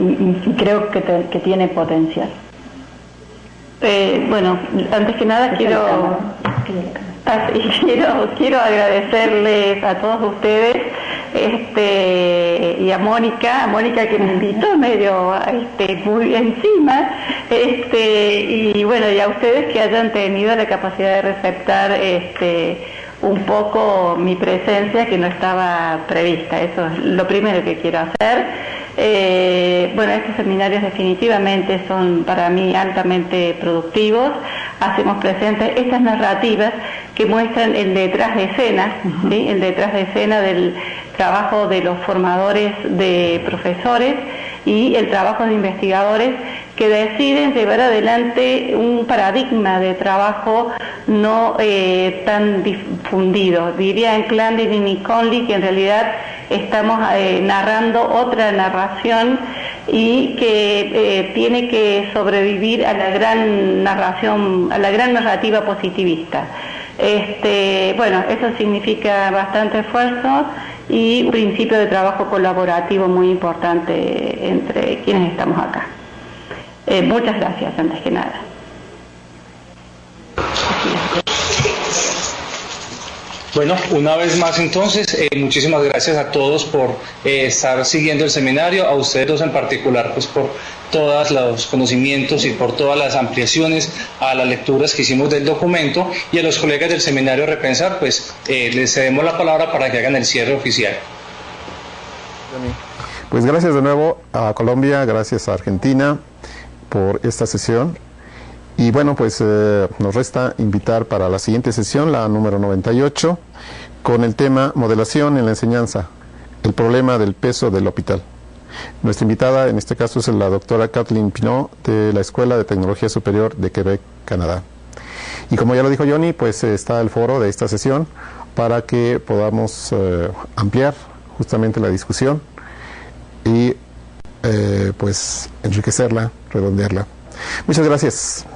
Y creo que tiene potencial. Bueno, antes que nada quiero agradecerles a todos ustedes y a Mónica que me invitó medio muy encima, y bueno, y a ustedes que hayan tenido la capacidad de receptar un poco mi presencia, que no estaba prevista. Eso es lo primero que quiero hacer. Bueno, estos seminarios definitivamente son para mí altamente productivos. Hacemos presentes estas narrativas que muestran el detrás de escena, ¿sí? El detrás de escena del trabajo de los formadores de profesores y el trabajo de investigadores que deciden llevar adelante un paradigma de trabajo no tan difundido. Diría en Clandin y Conley que en realidad estamos narrando otra narración y que tiene que sobrevivir a la gran narración, a la gran narrativa positivista. Bueno, eso significa bastante esfuerzo y un principio de trabajo colaborativo muy importante entre quienes estamos acá. Muchas gracias, antes que nada. Bueno, una vez más entonces, muchísimas gracias a todos por estar siguiendo el seminario, a ustedes dos en particular, pues por todos los conocimientos y por todas las ampliaciones a las lecturas que hicimos del documento, y a los colegas del seminario Repensar, pues les cedemos la palabra para que hagan el cierre oficial. Pues gracias de nuevo a Colombia, gracias a Argentina por esta sesión. Y bueno, pues nos resta invitar para la siguiente sesión, la número 98, con el tema Modelación en la enseñanza, el problema del peso del hospital. Nuestra invitada en este caso es la doctora Kathleen Pinot, de la Escuela de Tecnología Superior de Quebec, Canadá. Y como ya lo dijo Johnny, pues está el foro de esta sesión para que podamos ampliar justamente la discusión y pues enriquecerla, redondearla. Muchas gracias.